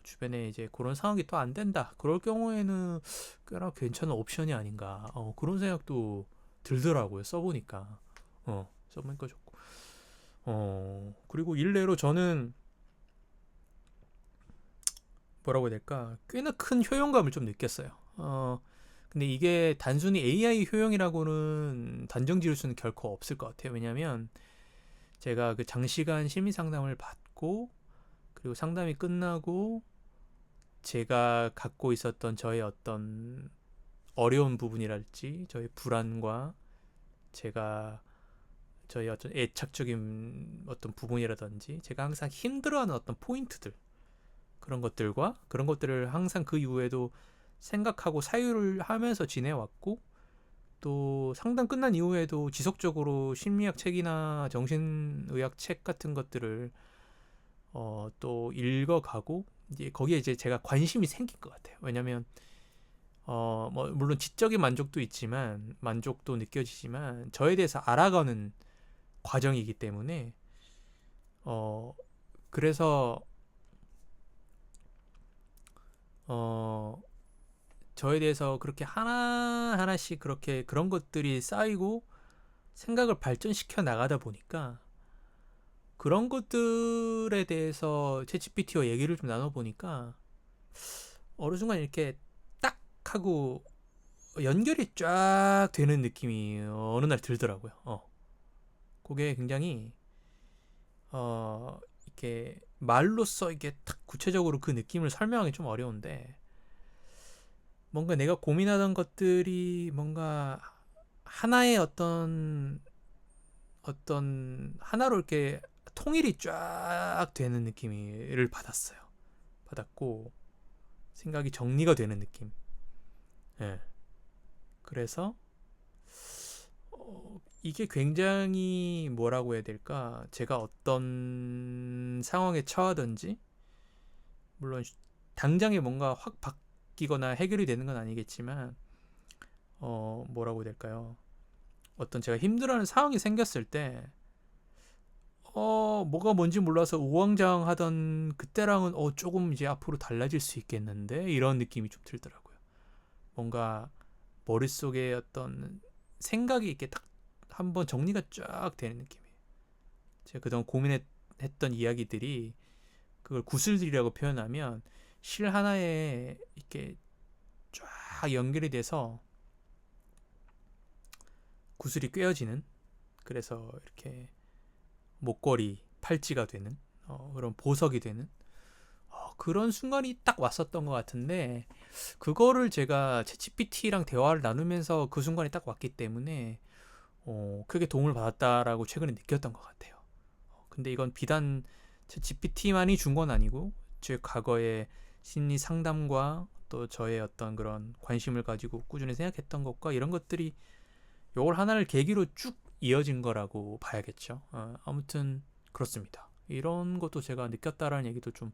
주변에 이제 그런 상황이 또 안 된다. 그럴 경우에는 꽤나 괜찮은 옵션이 아닌가. 그런 생각도 들더라고요. 써보니까 좋고. 그리고 일례로 저는 뭐라고 해야 될까? 꽤나 큰 효용감을 좀 느꼈어요. 근데 이게 단순히 AI 효용이라고는 단정 지을 수는 결코 없을 것 같아요. 왜냐면 제가 그 장시간 심리 상담을 받고 그리고 상담이 끝나고 제가 갖고 있었던 저의 어떤 어려운 부분이랄지 저의 불안과 제가 저의 어떤 애착적인 어떤 부분이라든지 제가 항상 힘들어하는 어떤 포인트들 그런 것들을 항상 그 이후에도 생각하고 사유를 하면서 지내왔고 또 상담 끝난 이후에도 지속적으로 심리학 책이나 정신의학 책 같은 것들을 또 읽어가고 이제 거기에 이제 제가 관심이 생긴 것 같아요. 왜냐면 뭐 물론 지적인 만족도 있지만 만족도 느껴지지만 저에 대해서 알아가는 과정이기 때문에 그래서 저에 대해서 그렇게 하나하나씩 그렇게 그런 것들이 쌓이고 생각을 발전시켜 나가다 보니까 그런 것들에 대해서 챗GPT와 얘기를 좀 나눠보니까 어느 순간 이렇게 딱 하고 연결이 쫙 되는 느낌이 어느 날 들더라고요. 그게 굉장히 이렇게 말로써 이게 딱 구체적으로 그 느낌을 설명하기 좀 어려운데 뭔가 내가 고민하던 것들이 뭔가 하나의 어떤 하나로 이렇게 통일이 쫙 되는 느낌을 받았고 생각이 정리가 되는 느낌. 예. 그래서 이게 굉장히 뭐라고 해야 될까? 제가 어떤 상황에 처하든지 물론 당장에 뭔가 확 바뀌거나 해결이 되는 건 아니겠지만 뭐라고 해야 될까요? 어떤 제가 힘들어하는 상황이 생겼을 때 뭐가 뭔지 몰라서 우왕좌왕하던 그때랑은 조금 이제 앞으로 달라질 수 있겠는데 이런 느낌이 좀 들더라고요. 뭔가 머릿속에 어떤 생각이 이렇게 딱 한번 정리가 쫙 되는 느낌이에요. 제가 그동안 고민했던 이야기들이 그걸 구슬들이라고 표현하면 실 하나에 이렇게 쫙 연결이 돼서 구슬이 꿰어지는 그래서 이렇게 목걸이, 팔찌가 되는 그런 보석이 되는 그런 순간이 딱 왔었던 것 같은데 그거를 제가 챗GPT랑 대화를 나누면서 그 순간이 딱 왔기 때문에 크게 도움을 받았다라고 최근에 느꼈던 것 같아요. 근데 이건 비단 챗GPT만이 준 건 아니고 제 과거의 심리 상담과 또 저의 어떤 그런 관심을 가지고 꾸준히 생각했던 것과 이런 것들이 요걸 하나를 계기로 쭉 이어진 거라고 봐야겠죠. 아무튼 그렇습니다. 이런 것도 제가 느꼈다라는 얘기도 좀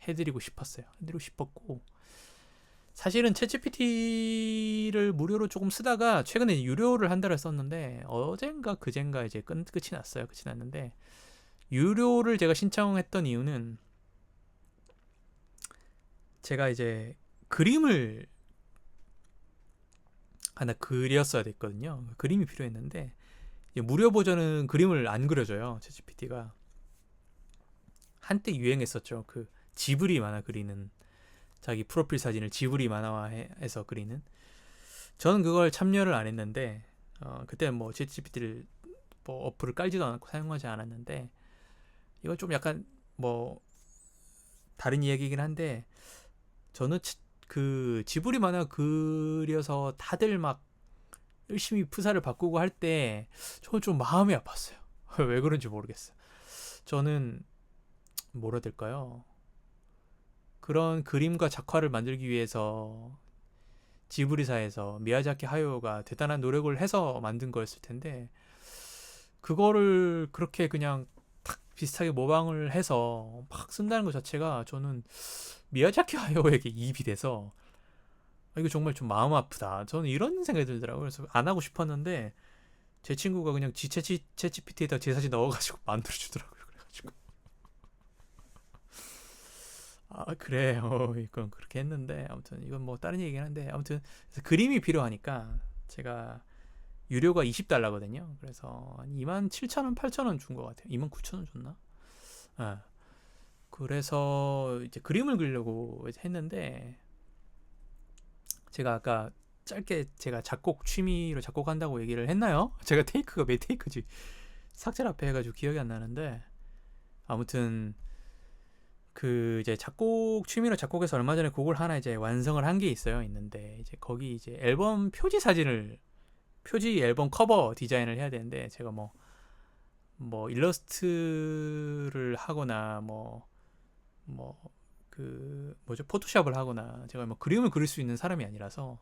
해드리고 싶었어요. 해드리고 싶었고 사실은 챗GPT를 무료로 조금 쓰다가 최근에 유료를 한 달을 썼는데 어젠가 그젠가 이제 끝이 났어요. 끝이 났는데 유료를 제가 신청했던 이유는 제가 이제 그림을 하나 그렸어야 됐거든요. 그림이 필요했는데 무료 버전은 그림을 안 그려줘요. 챗GPT가 한때 유행했었죠. 그 지브리 만화 그리는 자기 프로필 사진을 지브리 만화화해서 그리는. 저는 그걸 참여를 안 했는데 그때 뭐 챗GPT를 뭐 어플을 깔지도 않았고 사용하지 않았는데 이건 좀 약간 뭐 다른 이야기이긴 한데 저는 그 지브리 만화 그려서 다들 막 열심히 프사를 바꾸고 할 때 저는 좀 마음이 아팠어요. 왜 그런지 모르겠어요. 저는 뭐라 해야 될까요? 그런 그림과 작화를 만들기 위해서 지브리사에서 미야자키 하야오가 대단한 노력을 해서 만든 거였을 텐데 그거를 그렇게 그냥 탁 비슷하게 모방을 해서 막 쓴다는 것 자체가 저는 미야자키 하야오에게 이입이 돼서 이거 정말 좀 마음 아프다. 저는 이런 생각이 들더라고요. 그래서 안 하고 싶었는데 제 친구가 그냥 챗GPT에다 제 사진 넣어가지고 만들어주더라고요. 그래가지고 아 그래 이건 그렇게 했는데 아무튼 이건 뭐 다른 얘기긴 한데 아무튼 그래서 그림이 필요하니까 제가 유료가 $20거든요. 그래서 한 27,000원, 8,000원 준 것 같아요. 29,000원 줬나? 아, 그래서 이제 그림을 그리려고 했는데 제가 아까 짧게 제가 작곡 취미로 작곡한다고 얘기를 했나요? 제가 테이크가 몇 테이크지 삭제를 앞에 해가지고 기억이 안 나는데 아무튼 그 이제 작곡 취미로 작곡해서 얼마 전에 곡을 하나 이제 완성을 한 게 있는데 이제 거기 이제 앨범 표지 사진을 표지 앨범 커버 디자인을 해야 되는데 제가 뭐 일러스트를 하거나 그 뭐죠 포토샵을 하거나 제가 뭐 그림을 그릴 수 있는 사람이 아니라서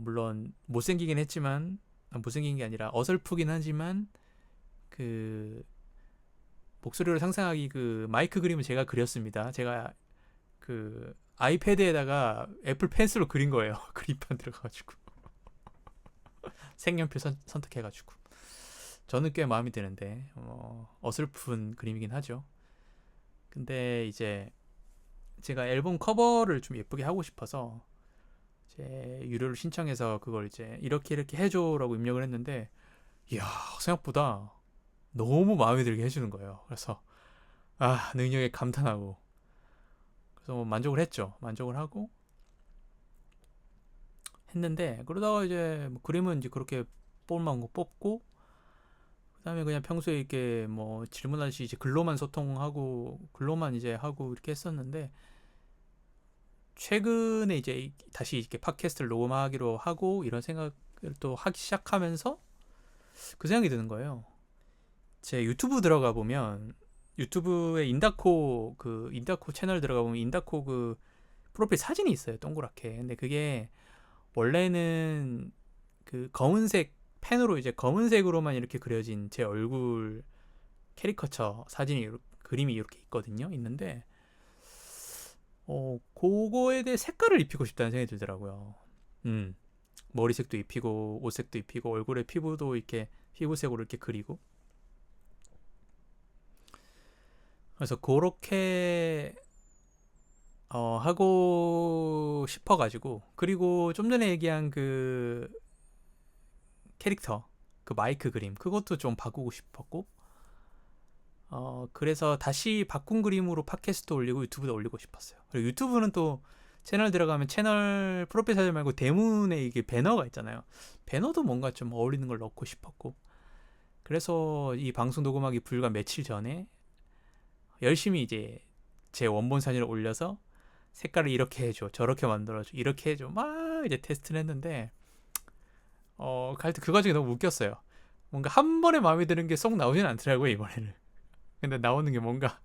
물론 못생기긴 했지만 못생긴 게 아니라 어설프긴 하지만 그 목소리로 상상하기 그 마이크 그림을 제가 그렸습니다. 제가 그 아이패드에다가 애플 펜슬로 그린 거예요. 그립판 들어가가지고 색연필 선택해가지고 저는 꽤 마음에 드는데 어설픈 그림이긴 하죠. 근데 이제 제가 앨범 커버를 좀 예쁘게 하고 싶어서 제 유료를 신청해서 그걸 이제 이렇게 해줘라고 입력을 했는데 이야 생각보다 너무 마음에 들게 해주는 거예요. 그래서 능력에 감탄하고 그래서 뭐 만족을 했죠. 만족을 하고 했는데 그러다가 이제 뭐 그림은 이제 그렇게 뽑을만한 거 뽑고 그다음에 그냥 평소에 이렇게 뭐 질문하듯이 이제 글로만 소통하고 글로만 이제 하고 이렇게 했었는데 최근에 이제 다시 이렇게 팟캐스트를 녹음하기로 하고 이런 생각을 또 하기 시작하면서 그 생각이 드는 거예요. 제 유튜브 들어가 보면 유튜브에 인다코 채널 들어가 보면 인다코 그 프로필 사진이 있어요. 동그랗게. 근데 그게 원래는 그 검은색 펜으로 이제 검은색으로만 이렇게 그려진 제 얼굴 캐리커처 사진이 그림이 이렇게 있거든요. 있는데 그거에 대해 색깔을 입히고 싶다는 생각이 들더라고요. 머리색도 입히고 옷색도 입히고 얼굴에 피부도 이렇게 피부색으로 이렇게 그리고 그래서 그렇게 하고 싶어가지고 그리고 좀 전에 얘기한 그 캐릭터 그 마이크 그림 그것도 좀 바꾸고 싶었고 그래서 다시 바꾼 그림으로 팟캐스트 올리고 유튜브도 올리고 싶었어요. 그리고 유튜브는 또 채널 들어가면 채널 프로필 사진 말고 대문에 이게 배너가 있잖아요. 배너도 뭔가 좀 어울리는 걸 넣고 싶었고 그래서 이 방송 녹음하기 불과 며칠 전에 열심히 이제 제 원본 사진을 올려서 색깔을 이렇게 해줘 저렇게 만들어줘 이렇게 해줘 막 이제 테스트를 했는데 그 과정이 너무 웃겼어요. 뭔가 한 번에 마음에 드는 게 쏙 나오진 않더라고요 이번에는. 근데 나오는 게 뭔가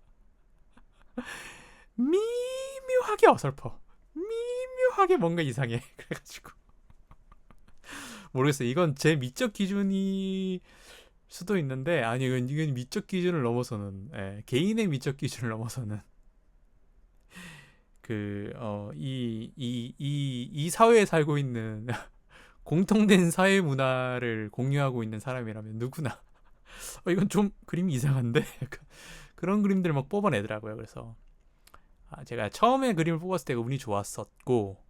미묘하게 어설퍼 미묘하게 뭔가 이상해. 그래가지고 모르겠어요. 이건 제 미적 기준이 수도 있는데 아니 이건 미적 기준을 넘어서는 개인의 미적 기준을 넘어서는 이 사회에 살고 있는 공통된 사회 문화를 공유하고 있는 사람이라면 누구나 이건 좀 그림이 이상한데 그런 그림들을 막 뽑아내더라고요. 그래서 제가 처음에 그림을 뽑았을 때가 운이 좋았었고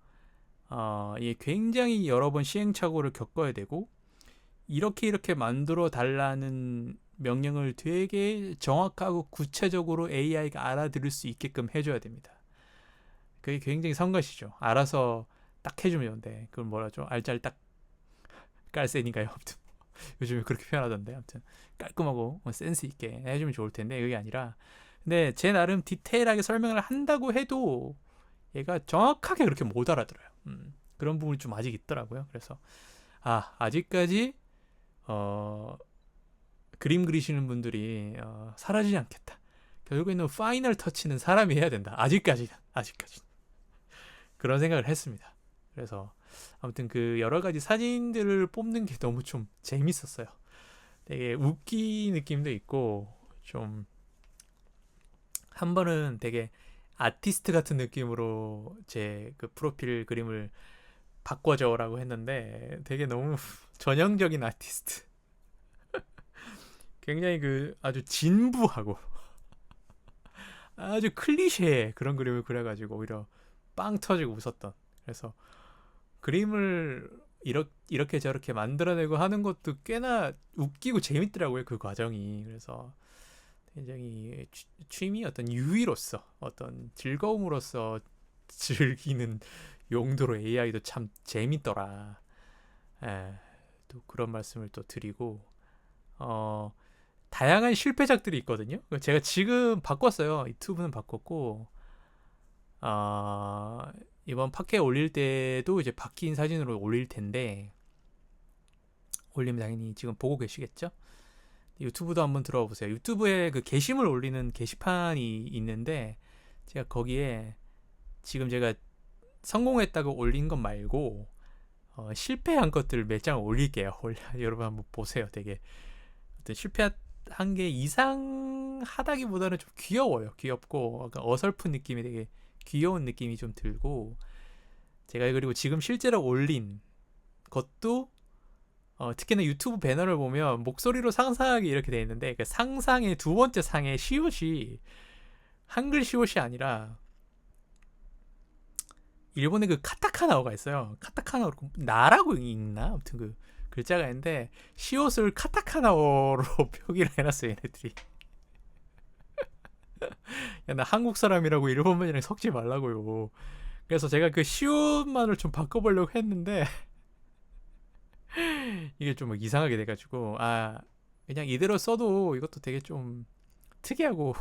이게 굉장히 여러 번 시행착오를 겪어야 되고 이렇게 만들어 달라는 명령을 되게 정확하고 구체적으로 AI가 알아들을 수 있게끔 해줘야 됩니다. 그게 굉장히 성가시죠. 알아서 딱 해주면 좋은데 그걸 뭐라죠? 알짤딱 깔센인가요? 아무튼 요즘에 그렇게 표현하던데 아무튼 깔끔하고 센스 있게 해주면 좋을 텐데 그게 아니라 근데 제 나름 디테일하게 설명을 한다고 해도 얘가 정확하게 그렇게 못 알아들어요. 그런 부분이 좀 아직 있더라고요. 그래서 아직까지 그림 그리시는 분들이 사라지지 않겠다. 결국에는 파이널 터치는 사람이 해야 된다. 아직까지 그런 생각을 했습니다. 그래서 아무튼 그 여러 가지 사진들을 뽑는 게 너무 좀 재밌었어요. 되게 웃기 느낌도 있고 좀 한 번은 되게 아티스트 같은 느낌으로 제 그 프로필 그림을 바꿔줘라고 했는데 되게 너무 전형적인 아티스트. 굉장히 그 아주 진부하고 아주 클리셰 그런 그림을 그려가지고 오히려 빵 터지고 웃었던. 그래서 그림을 이렇게 저렇게 만들어내고 하는 것도 꽤나 웃기고 재밌더라고요. 그 과정이. 그래서 굉장히 취미 어떤 유희로서 어떤 즐거움으로서 즐기는 용도로 AI도 참 재밌더라. 또 그런 말씀을 또 드리고 다양한 실패작들이 있거든요. 제가 지금 바꿨어요. 유튜브는 바꿨고 이번 팟캐 올릴 때도 이제 바뀐 사진으로 올릴 텐데 올리면 당연히 지금 보고 계시겠죠? 유튜브도 한번 들어와 보세요. 유튜브에 그 게시물 올리는 게시판이 있는데 제가 거기에 지금 제가 성공했다고 올린 것 말고 실패한 것들 몇 장을 올릴게요. 여러분 한번 보세요. 되게 어떤 실패한 게 이상하다기보다는 좀 귀여워요. 귀엽고 어설픈 느낌이 되게 귀여운 느낌이 좀 들고 제가 그리고 지금 실제로 올린 것도 특히나 유튜브 배너를 보면 목소리로 상상하기 이렇게 돼 있는데 그 상상의 두 번째 상의 시옷이 한글 시옷이 아니라 일본의 그 카타카나어가 있어요. 카타카나어로 나라고 읽나? 아무튼 그 글자가 있는데 시옷을 카타카나어로 표기를 해놨어요. 얘네들이. 야, 나 한국 사람이라고 일본말이랑 섞지 말라고요. 그래서 제가 그 시옷만을 좀 바꿔보려고 했는데 이게 좀 이상하게 돼가지고 그냥 이대로 써도 이것도 되게 좀 특이하고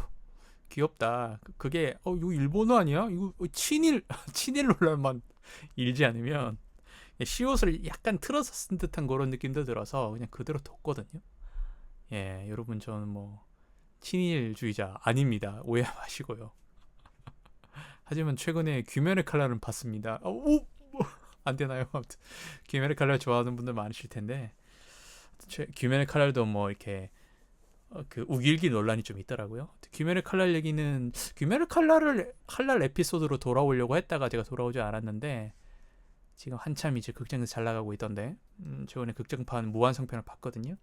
귀엽다. 그게 이거 일본어 아니야? 이거 친일 논란만 일지 않으면 시옷을 약간 틀어서 쓴 듯한 그런 느낌도 들어서 그냥 그대로 뒀거든요. 예, 여러분 저는 뭐 친일주의자 아닙니다. 오해 마시고요. 하지만 최근에 귀멸의 칼날은 봤습니다. 안 되나요? 아무튼 귀멸의 칼날 좋아하는 분들 많으실 텐데 귀멸의 칼날도 뭐 이렇게 그 우길기 논란이 좀 있더라고요. 귀멸의 칼날 얘기는 귀멸의 칼날 에피소드로 돌아오려고 했다가 제가 돌아오지 않았는데 지금 한참 이제 극장에서 잘 나가고 있던데 최근에 극장판 무한성편을 봤거든요.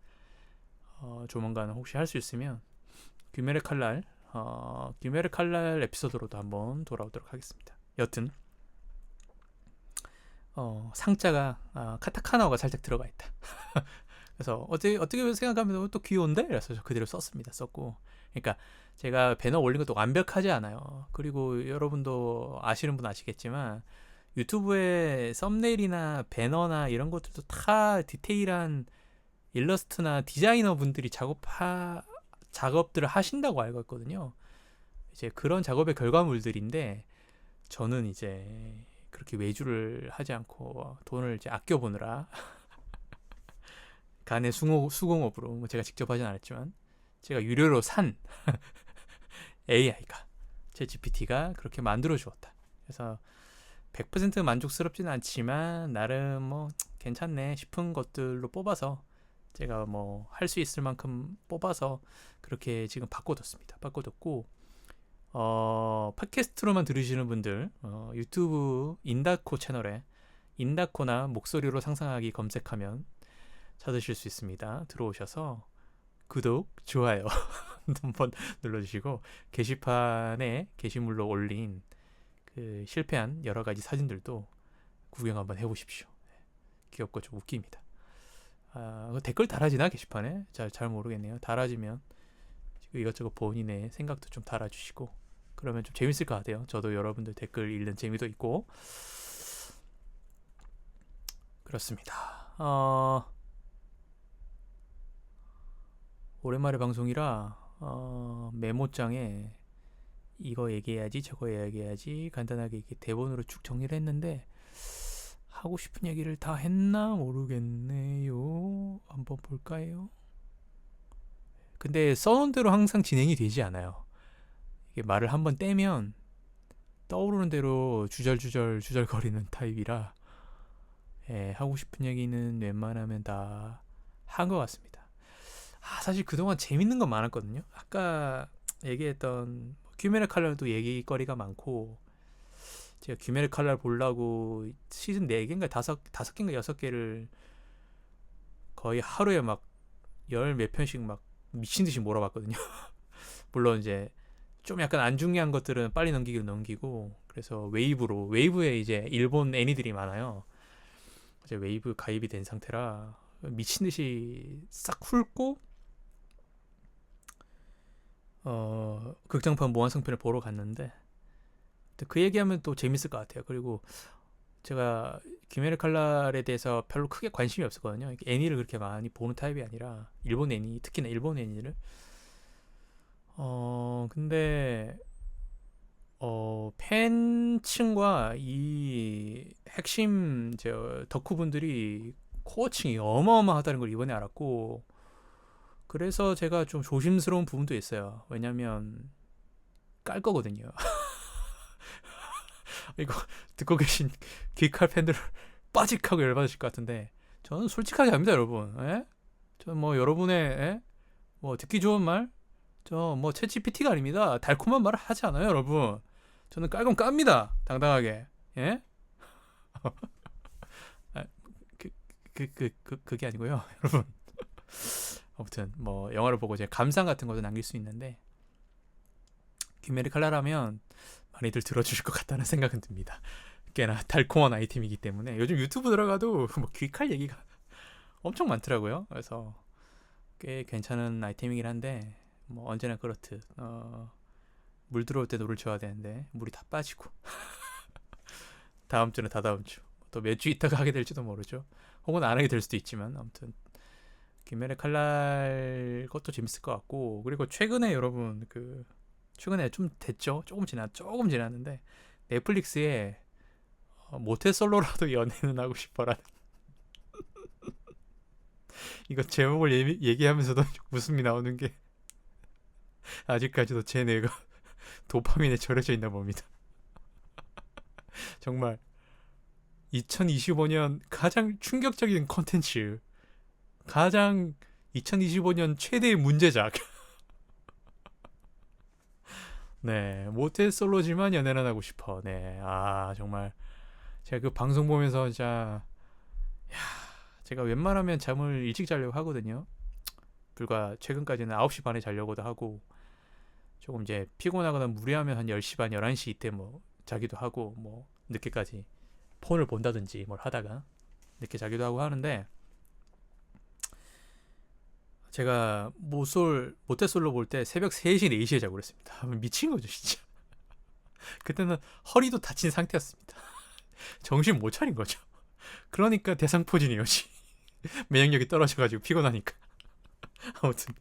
조만간 혹시 할 수 있으면 귀멸의 칼날 에피소드로도 한번 돌아오도록 하겠습니다. 여튼 상자가 카타카나어가 살짝 들어가 있다. 그래서 어떻게 생각하면 또 귀여운데? 그래서 저 그대로 썼고 그러니까 제가 배너 올린 것도 완벽하지 않아요. 그리고 여러분도 아시는 분 아시겠지만 유튜브에 썸네일이나 배너나 이런 것들도 다 디테일한 일러스트나 디자이너 분들이 작업들을 하신다고 알고 있거든요. 이제 그런 작업의 결과물들인데 저는 이제 그렇게 외주를 하지 않고 돈을 이제 아껴보느라 간의 수공업으로 뭐 제가 직접 하진 않았지만 제가 유료로 산 AI가 제 GPT가 그렇게 만들어 주었다. 그래서 100% 만족스럽지는 않지만 나름 뭐 괜찮네 싶은 것들로 뽑아서 제가 뭐 할 수 있을 만큼 뽑아서 그렇게 지금 바꿔뒀습니다. 바꿔뒀고 팟캐스트로만 들으시는 분들 유튜브 인다코 채널에 인다코나 목소리로 상상하기 검색하면 찾으실 수 있습니다. 들어오셔서 구독, 좋아요 한번 눌러주시고 게시판에 게시물로 올린 그 실패한 여러 가지 사진들도 구경 한번 해보십시오. 귀엽고 좀 웃깁니다. 댓글 달아지나 게시판에? 잘 모르겠네요. 달아지면 이것저것 본인의 생각도 좀 달아주시고 그러면 좀 재밌을 것 같아요. 저도 여러분들 댓글 읽는 재미도 있고 그렇습니다. 오랜만에 방송이라 메모장에 이거 얘기해야지 저거 얘기해야지 간단하게 이렇게 대본으로 쭉 정리를 했는데 하고 싶은 얘기를 다 했나 모르겠네요. 한번 볼까요? 근데 써놓은 대로 항상 진행이 되지 않아요. 이게 말을 한번 떼면 떠오르는 대로 주절거리는 타입이라 하고 싶은 얘기는 웬만하면 다 한 것 같습니다. 사실 그동안 재밌는 건 많았거든요. 아까 얘기했던 귀멸의 칼날도 얘기거리가 많고 제가 귀멸의 칼날 보려고 시즌 4개인가 5개인가 6개를 거의 하루에 막 열 몇 편씩 막 미친듯이 몰아봤거든요. 물론 이제 좀 약간 안 중요한 것들은 빨리 넘기고 그래서 웨이브에 이제 일본 애니들이 많아요. 이제 웨이브 가입이 된 상태라 미친듯이 싹 훑고 극장판 무한성편을 보러 갔는데 그 얘기하면 또 재밌을 것 같아요. 그리고 제가 귀멸의 칼날에 대해서 별로 크게 관심이 없었거든요. 애니를 그렇게 많이 보는 타입이 아니라 일본 애니, 특히나 일본 애니를 근데 팬층과 이 핵심 덕후분들이 코어층이 어마어마하다는 걸 이번에 알았고 그래서 제가 좀 조심스러운 부분도 있어요. 왜냐면 깔 거거든요. 이거 듣고 계신 귀칼 팬들 빠직하고 열받으실 것 같은데 저는 솔직하게 합니다, 여러분. 저는 뭐 여러분의 뭐 듣기 좋은 말, 저 뭐 챗GPT가 아닙니다. 달콤한 말을 하지 않아요, 여러분. 저는 깔건 깝니다, 당당하게. 예? 그게 아니고요, 여러분. 아무튼 뭐 영화를 보고 제가 감상 같은 것도 남길 수 있는데 귀멸의 칼날하면 많이들 들어주실 것 같다는 생각은 듭니다. 꽤나 달콤한 아이템이기 때문에 요즘 유튜브 들어가도 뭐 귀칼 얘기가 엄청 많더라고요. 그래서 꽤 괜찮은 아이템이긴 한데 뭐 언제나 그렇듯 물 들어올 때 노를 줘야 되는데 물이 다 빠지고 다음 주는 다다음 주 또 몇 주 있다가 하게 될지도 모르죠. 혹은 안 하게 될 수도 있지만 아무튼 귀멸의 칼날 것도 재밌을 것 같고 그리고 최근에 여러분 최근에 좀 됐죠. 조금 지났는데 넷플릭스에 모태솔로라도 연애는 하고 싶어라는 이거 제목을 얘기하면서도 웃음이 나오는 게 아직까지도 제 뇌가 도파민에 절여져 있나 봅니다. 정말 2025년 가장 충격적인 컨텐츠, 가장 2025년 최대의 문제작. 네, 모태솔로지만 연애는 하고 싶어. 네, 정말 제가 그 방송 보면서 진짜 제가 웬만하면 잠을 일찍 자려고 하거든요. 불과 최근까지는 9시 반에 자려고도 하고 조금 이제 피곤하거나 무리하면 한 10시 반, 11시 이때 뭐 자기도 하고 뭐 늦게까지 폰을 본다든지 뭘 하다가 늦게 자기도 하고 하는데 제가 모태솔로 볼 때 새벽 3시, 4시에 자고 그랬습니다. 미친 거죠, 진짜. 그때는 허리도 다친 상태였습니다. 정신 못 차린 거죠. 그러니까 대상포진이었지.免疫力이 떨어져가지고 피곤하니까. 아무튼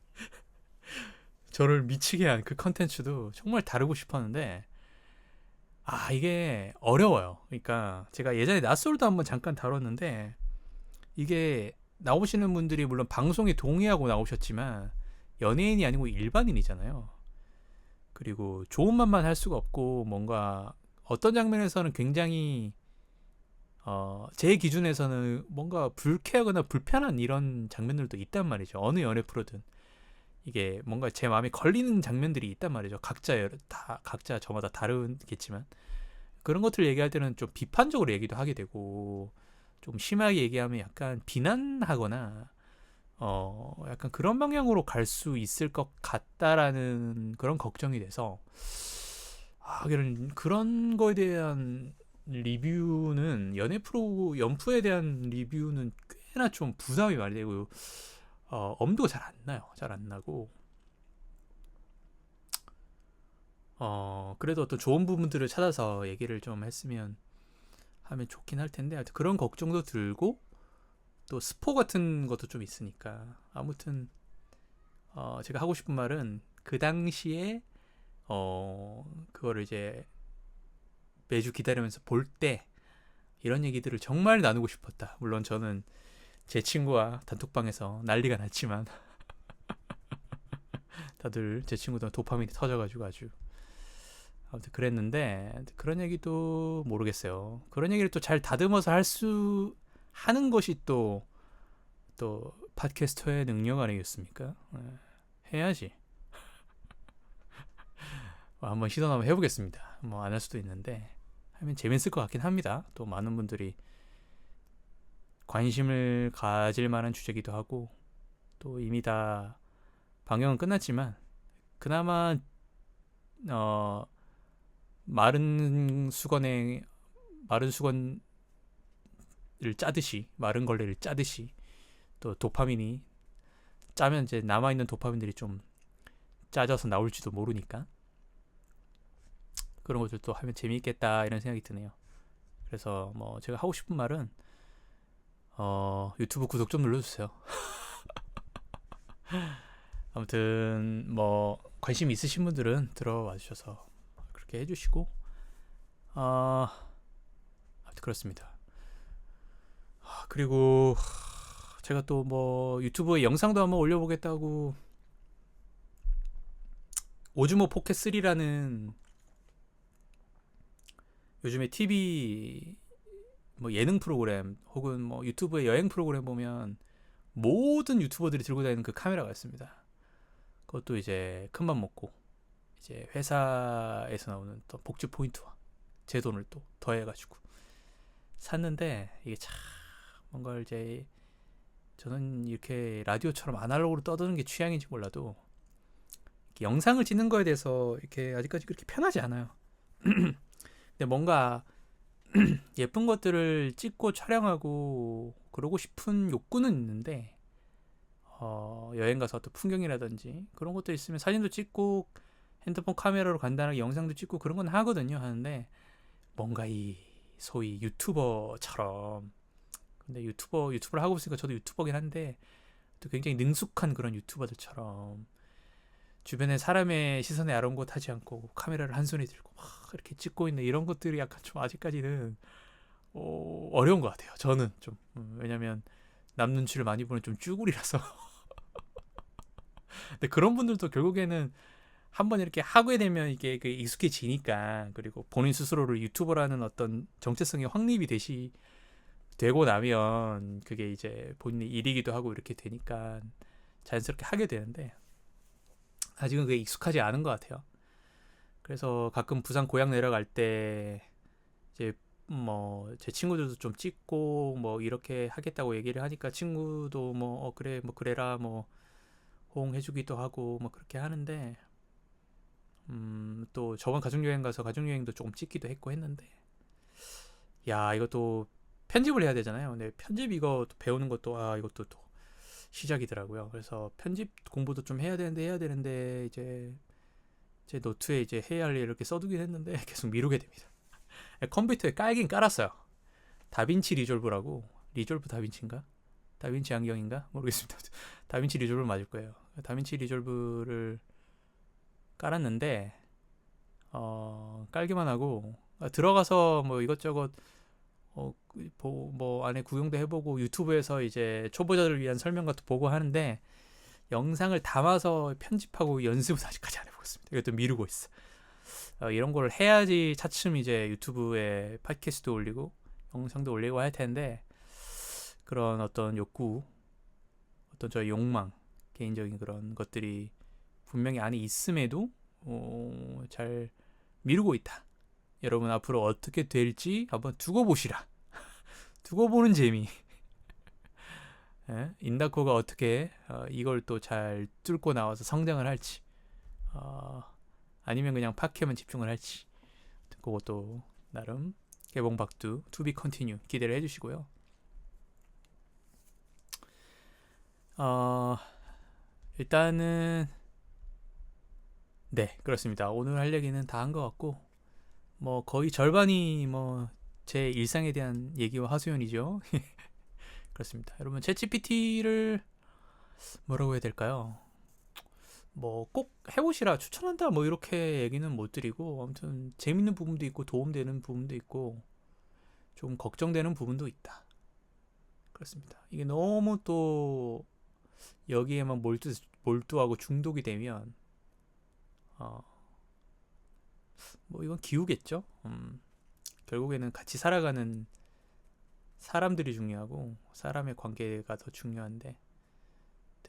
저를 미치게 한 그 컨텐츠도 정말 다루고 싶었는데 이게 어려워요. 그러니까 제가 예전에 낯솔도 한번 잠깐 다뤘는데 이게 나오시는 분들이 물론 방송에 동의하고 나오셨지만 연예인이 아니고 일반인이잖아요. 그리고 좋은 말만 할 수가 없고 뭔가 어떤 장면에서는 굉장히 제 기준에서는 뭔가 불쾌하거나 불편한 이런 장면들도 있단 말이죠. 어느 연애 프로든 이게 뭔가 제 마음에 걸리는 장면들이 있단 말이죠. 각자 저마다 다르겠지만 그런 것들 얘기할 때는 좀 비판적으로 얘기도 하게 되고 좀 심하게 얘기하면 약간 비난하거나 약간 그런 방향으로 갈 수 있을 것 같다라는 그런 걱정이 돼서 그런 거에 대한 리뷰는 연프에 대한 리뷰는 꽤나 좀 부담이 많이 되고 엄두가 잘 안 나요. 잘 안 나고 그래도 어떤 좋은 부분들을 찾아서 얘기를 좀 했으면 하면 좋긴 할 텐데 하여튼 그런 걱정도 들고 또 스포 같은 것도 좀 있으니까 아무튼 제가 하고 싶은 말은 그 당시에 그거를 이제 매주 기다리면서 볼 때 이런 얘기들을 정말 나누고 싶었다. 물론 저는 제 친구와 단톡방에서 난리가 났지만 다들 제 친구들 도파민이 터져가지고 아주 아무튼 그랬는데 그런 얘기도 모르겠어요. 그런 얘기를 또 잘 다듬어서 하는 것이 또 팟캐스터의 능력 아니겠습니까? 해야지. 한번 시도 한번 해보겠습니다. 뭐 안 할 수도 있는데 하면 재밌을 것 같긴 합니다. 또 많은 분들이 관심을 가질 만한 주제기도 하고 또 이미 다 방영은 끝났지만 그나마 어 마른 수건을 짜듯이 마른 걸레를 짜듯이 또 도파민이 짜면 이제 남아있는 도파민들이 좀 짜져서 나올지도 모르니까 그런 것들 또 하면 재미있겠다 이런 생각이 드네요. 그래서 뭐 제가 하고 싶은 말은 유튜브 구독 좀 눌러주세요. 아무튼 뭐 관심 있으신 분들은 들어와 주셔서 그렇게 해주시고 아무튼 그렇습니다. 그리고 제가 또 뭐 유튜브에 영상도 한번 올려보겠다고 오즈모 포켓 3라는 요즘에 TV 뭐 예능 프로그램 혹은 뭐 유튜브의 여행 프로그램 보면 모든 유튜버들이 들고 다니는 그 카메라가 있습니다. 그것도 이제 큰맘 먹고 이제 회사에서 나오는 또 복지 포인트와 제 돈을 또 더해가지고 샀는데 이게 참 뭔가 이제 저는 이렇게 라디오처럼 아날로그로 떠드는 게 취향인지 몰라도 영상을 찍는 거에 대해서 이렇게 아직까지 그렇게 편하지 않아요. 근데 뭔가 예쁜 것들을 찍고 촬영하고 그러고 싶은 욕구는 있는데 여행 가서 또 풍경이라든지 그런 것도 있으면 사진도 찍고 핸드폰 카메라로 간단하게 영상도 찍고 그런 건 하거든요. 하는데 뭔가 이 소위 유튜버처럼 근데 유튜브를 하고 있으니까 저도 유튜버긴 한데 또 굉장히 능숙한 그런 유튜버들처럼 주변에 사람의 시선에 아랑곳하지 않고 카메라를 한 손에 들고 막 이렇게 찍고 있는 이런 것들이 약간 좀 아직까지는 어려운 것 같아요. 저는 좀 왜냐면 남 눈치를 많이 보는 좀 쭈구리라서. 근데 그런 분들도 결국에는 한번 이렇게 하게 되면 이게 익숙해지니까 그리고 본인 스스로를 유튜버라는 어떤 정체성이 확립이 되고 나면 그게 이제 본인의 일이기도 하고 이렇게 되니까 자연스럽게 하게 되는데 아직은 그게 익숙하지 않은 것 같아요. 그래서 가끔 부산 고향 내려갈 때 이제 뭐 제 친구들도 좀 찍고 뭐 이렇게 하겠다고 얘기를 하니까 친구도 뭐 그래 뭐 그래라 뭐 호응해주기도 하고 뭐 그렇게 하는데 또 저번 가족여행 가서 가족여행도 조금 찍기도 했고 했는데 야 이것도 편집을 해야 되잖아요. 근데 편집 이거 배우는 것도 이것도 또 시작이더라고요. 그래서 편집 공부도 좀 해야 되는데 이제 제 노트에 이제 해야 할 일 이렇게 써두긴 했는데 계속 미루게 됩니다. 컴퓨터에 깔긴 깔았어요. 다빈치 리졸브라고 리졸브 다빈치인가? 다빈치 안경인가? 모르겠습니다. 다빈치 리졸브 맞을 거예요. 다빈치 리졸브를 깔았는데 깔기만 하고 들어가서 뭐 이것저것 뭐 안에 구경도 해보고 유튜브에서 이제 초보자들을 위한 설명 같은 보고 하는데 영상을 담아서 편집하고 연습은 아직까지 안 해보고 있습니다. 이것도 미루고 있어. 이런 걸 해야지 차츰 이제 유튜브에 팟캐스트도 올리고 영상도 올리고 할 텐데 그런 어떤 욕구, 어떤 저의 욕망, 개인적인 그런 것들이 분명히 안에 있음에도 잘 미루고 있다. 여러분 앞으로 어떻게 될지 한번 두고 보시라. 두고 보는 재미. 예? 인다코가 어떻게 이걸 또 잘 뚫고 나와서 성장을 할지, 아니면 그냥 파케만 집중을 할지, 그것도 나름 개봉박두 to be continue 기대를 해주시고요. 일단은 네, 그렇습니다. 오늘 할 얘기는 다 한 것 같고, 뭐 거의 절반이 뭐 제 일상에 대한 얘기와 하소연이죠. 그렇습니다. 여러분 챗GPT를 뭐라고 해야 될까요? 뭐 꼭 해보시라 추천한다 뭐 이렇게 얘기는 못 드리고, 아무튼 재밌는 부분도 있고 도움되는 부분도 있고 좀 걱정되는 부분도 있다. 그렇습니다. 이게 너무 또 여기에만 몰두하고 중독이 되면 뭐 이건 기우겠죠. 결국에는 같이 살아가는 사람들이 중요하고 사람의 관계가 더 중요한데,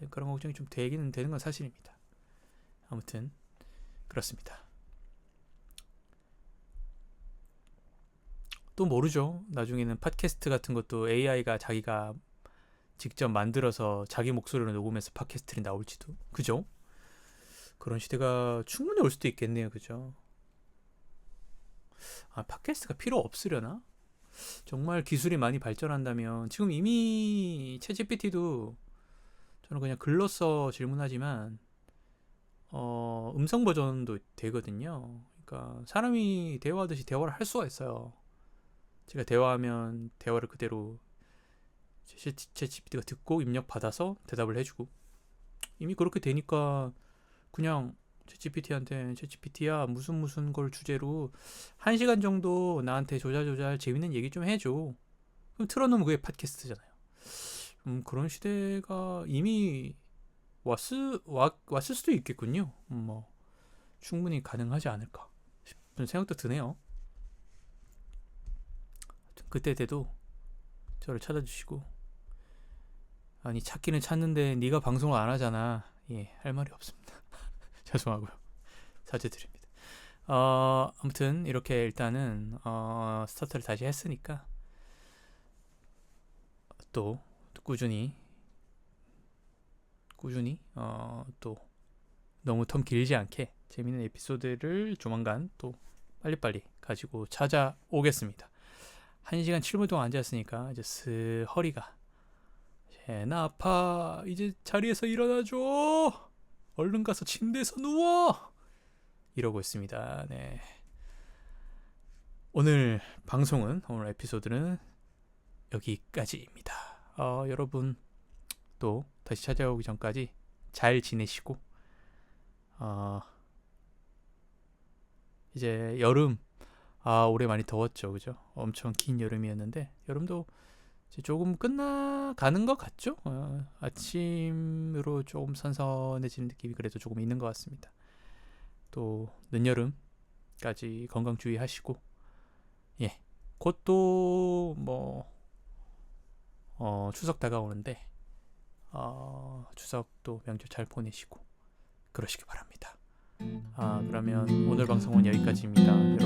그런 걱정이 좀 되기는 되는 건 사실입니다. 아무튼 그렇습니다. 또 모르죠. 나중에는 팟캐스트 같은 것도 AI가 자기가 직접 만들어서 자기 목소리로 녹음해서 팟캐스트를 나올지도. 그죠? 그런 시대가 충분히 올 수도 있겠네요. 그죠? 팟캐스트가 필요 없으려나? 정말 기술이 많이 발전한다면, 지금 이미 챗GPT도 저는 그냥 글로써 질문하지만 음성 버전도 되거든요. 그러니까 사람이 대화하듯이 대화를 할 수가 있어요. 제가 대화하면 대화를 그대로 챗GPT가 듣고 입력 받아서 대답을 해주고, 이미 그렇게 되니까 그냥 챗GPT한테 챗GPT야 무슨 걸 주제로 1시간 정도 나한테 조잘조잘 재밌는 얘기 좀 해줘. 그럼 틀어놓으면 그게 팟캐스트잖아요. 그런 시대가 이미 왔을 수도 있겠군요. 뭐 충분히 가능하지 않을까 싶은 생각도 드네요. 그때 돼도 저를 찾아주시고, 아니 찾기는 찾는데 네가 방송을 안 하잖아. 예, 할 말이 없습니다. 죄송하고요. 사죄드립니다. 아무튼 이렇게 일단은 스타트를 다시 했으니까 또 꾸준히 또 너무 텀 길지 않게 재밌는 에피소드를 조만간 또 빨리빨리 가지고 찾아오겠습니다. 1시간 7분 동안 앉았으니까 이제 슬 허리가 나 아파. 이제 자리에서 일어나줘. 얼른 가서 침대에서 누워. 이러고 있습니다. 네. 오늘 에피소드는 여기까지입니다. 여러분 또 다시 찾아오기 전까지 잘 지내시고, 이제 여름, 올해 많이 더웠죠, 그죠? 엄청 긴 여름이었는데 여름도 이제 조금 끝나가는 것 같죠? 아침으로 조금 선선해지는 느낌이 그래도 조금 있는 것 같습니다. 또 늦여름까지 건강 주의하시고, 예, 곧 또 뭐 추석 다가오는데 추석도 명절 잘 보내시고 그러시기 바랍니다. 그러면 오늘 방송은 여기까지입니다.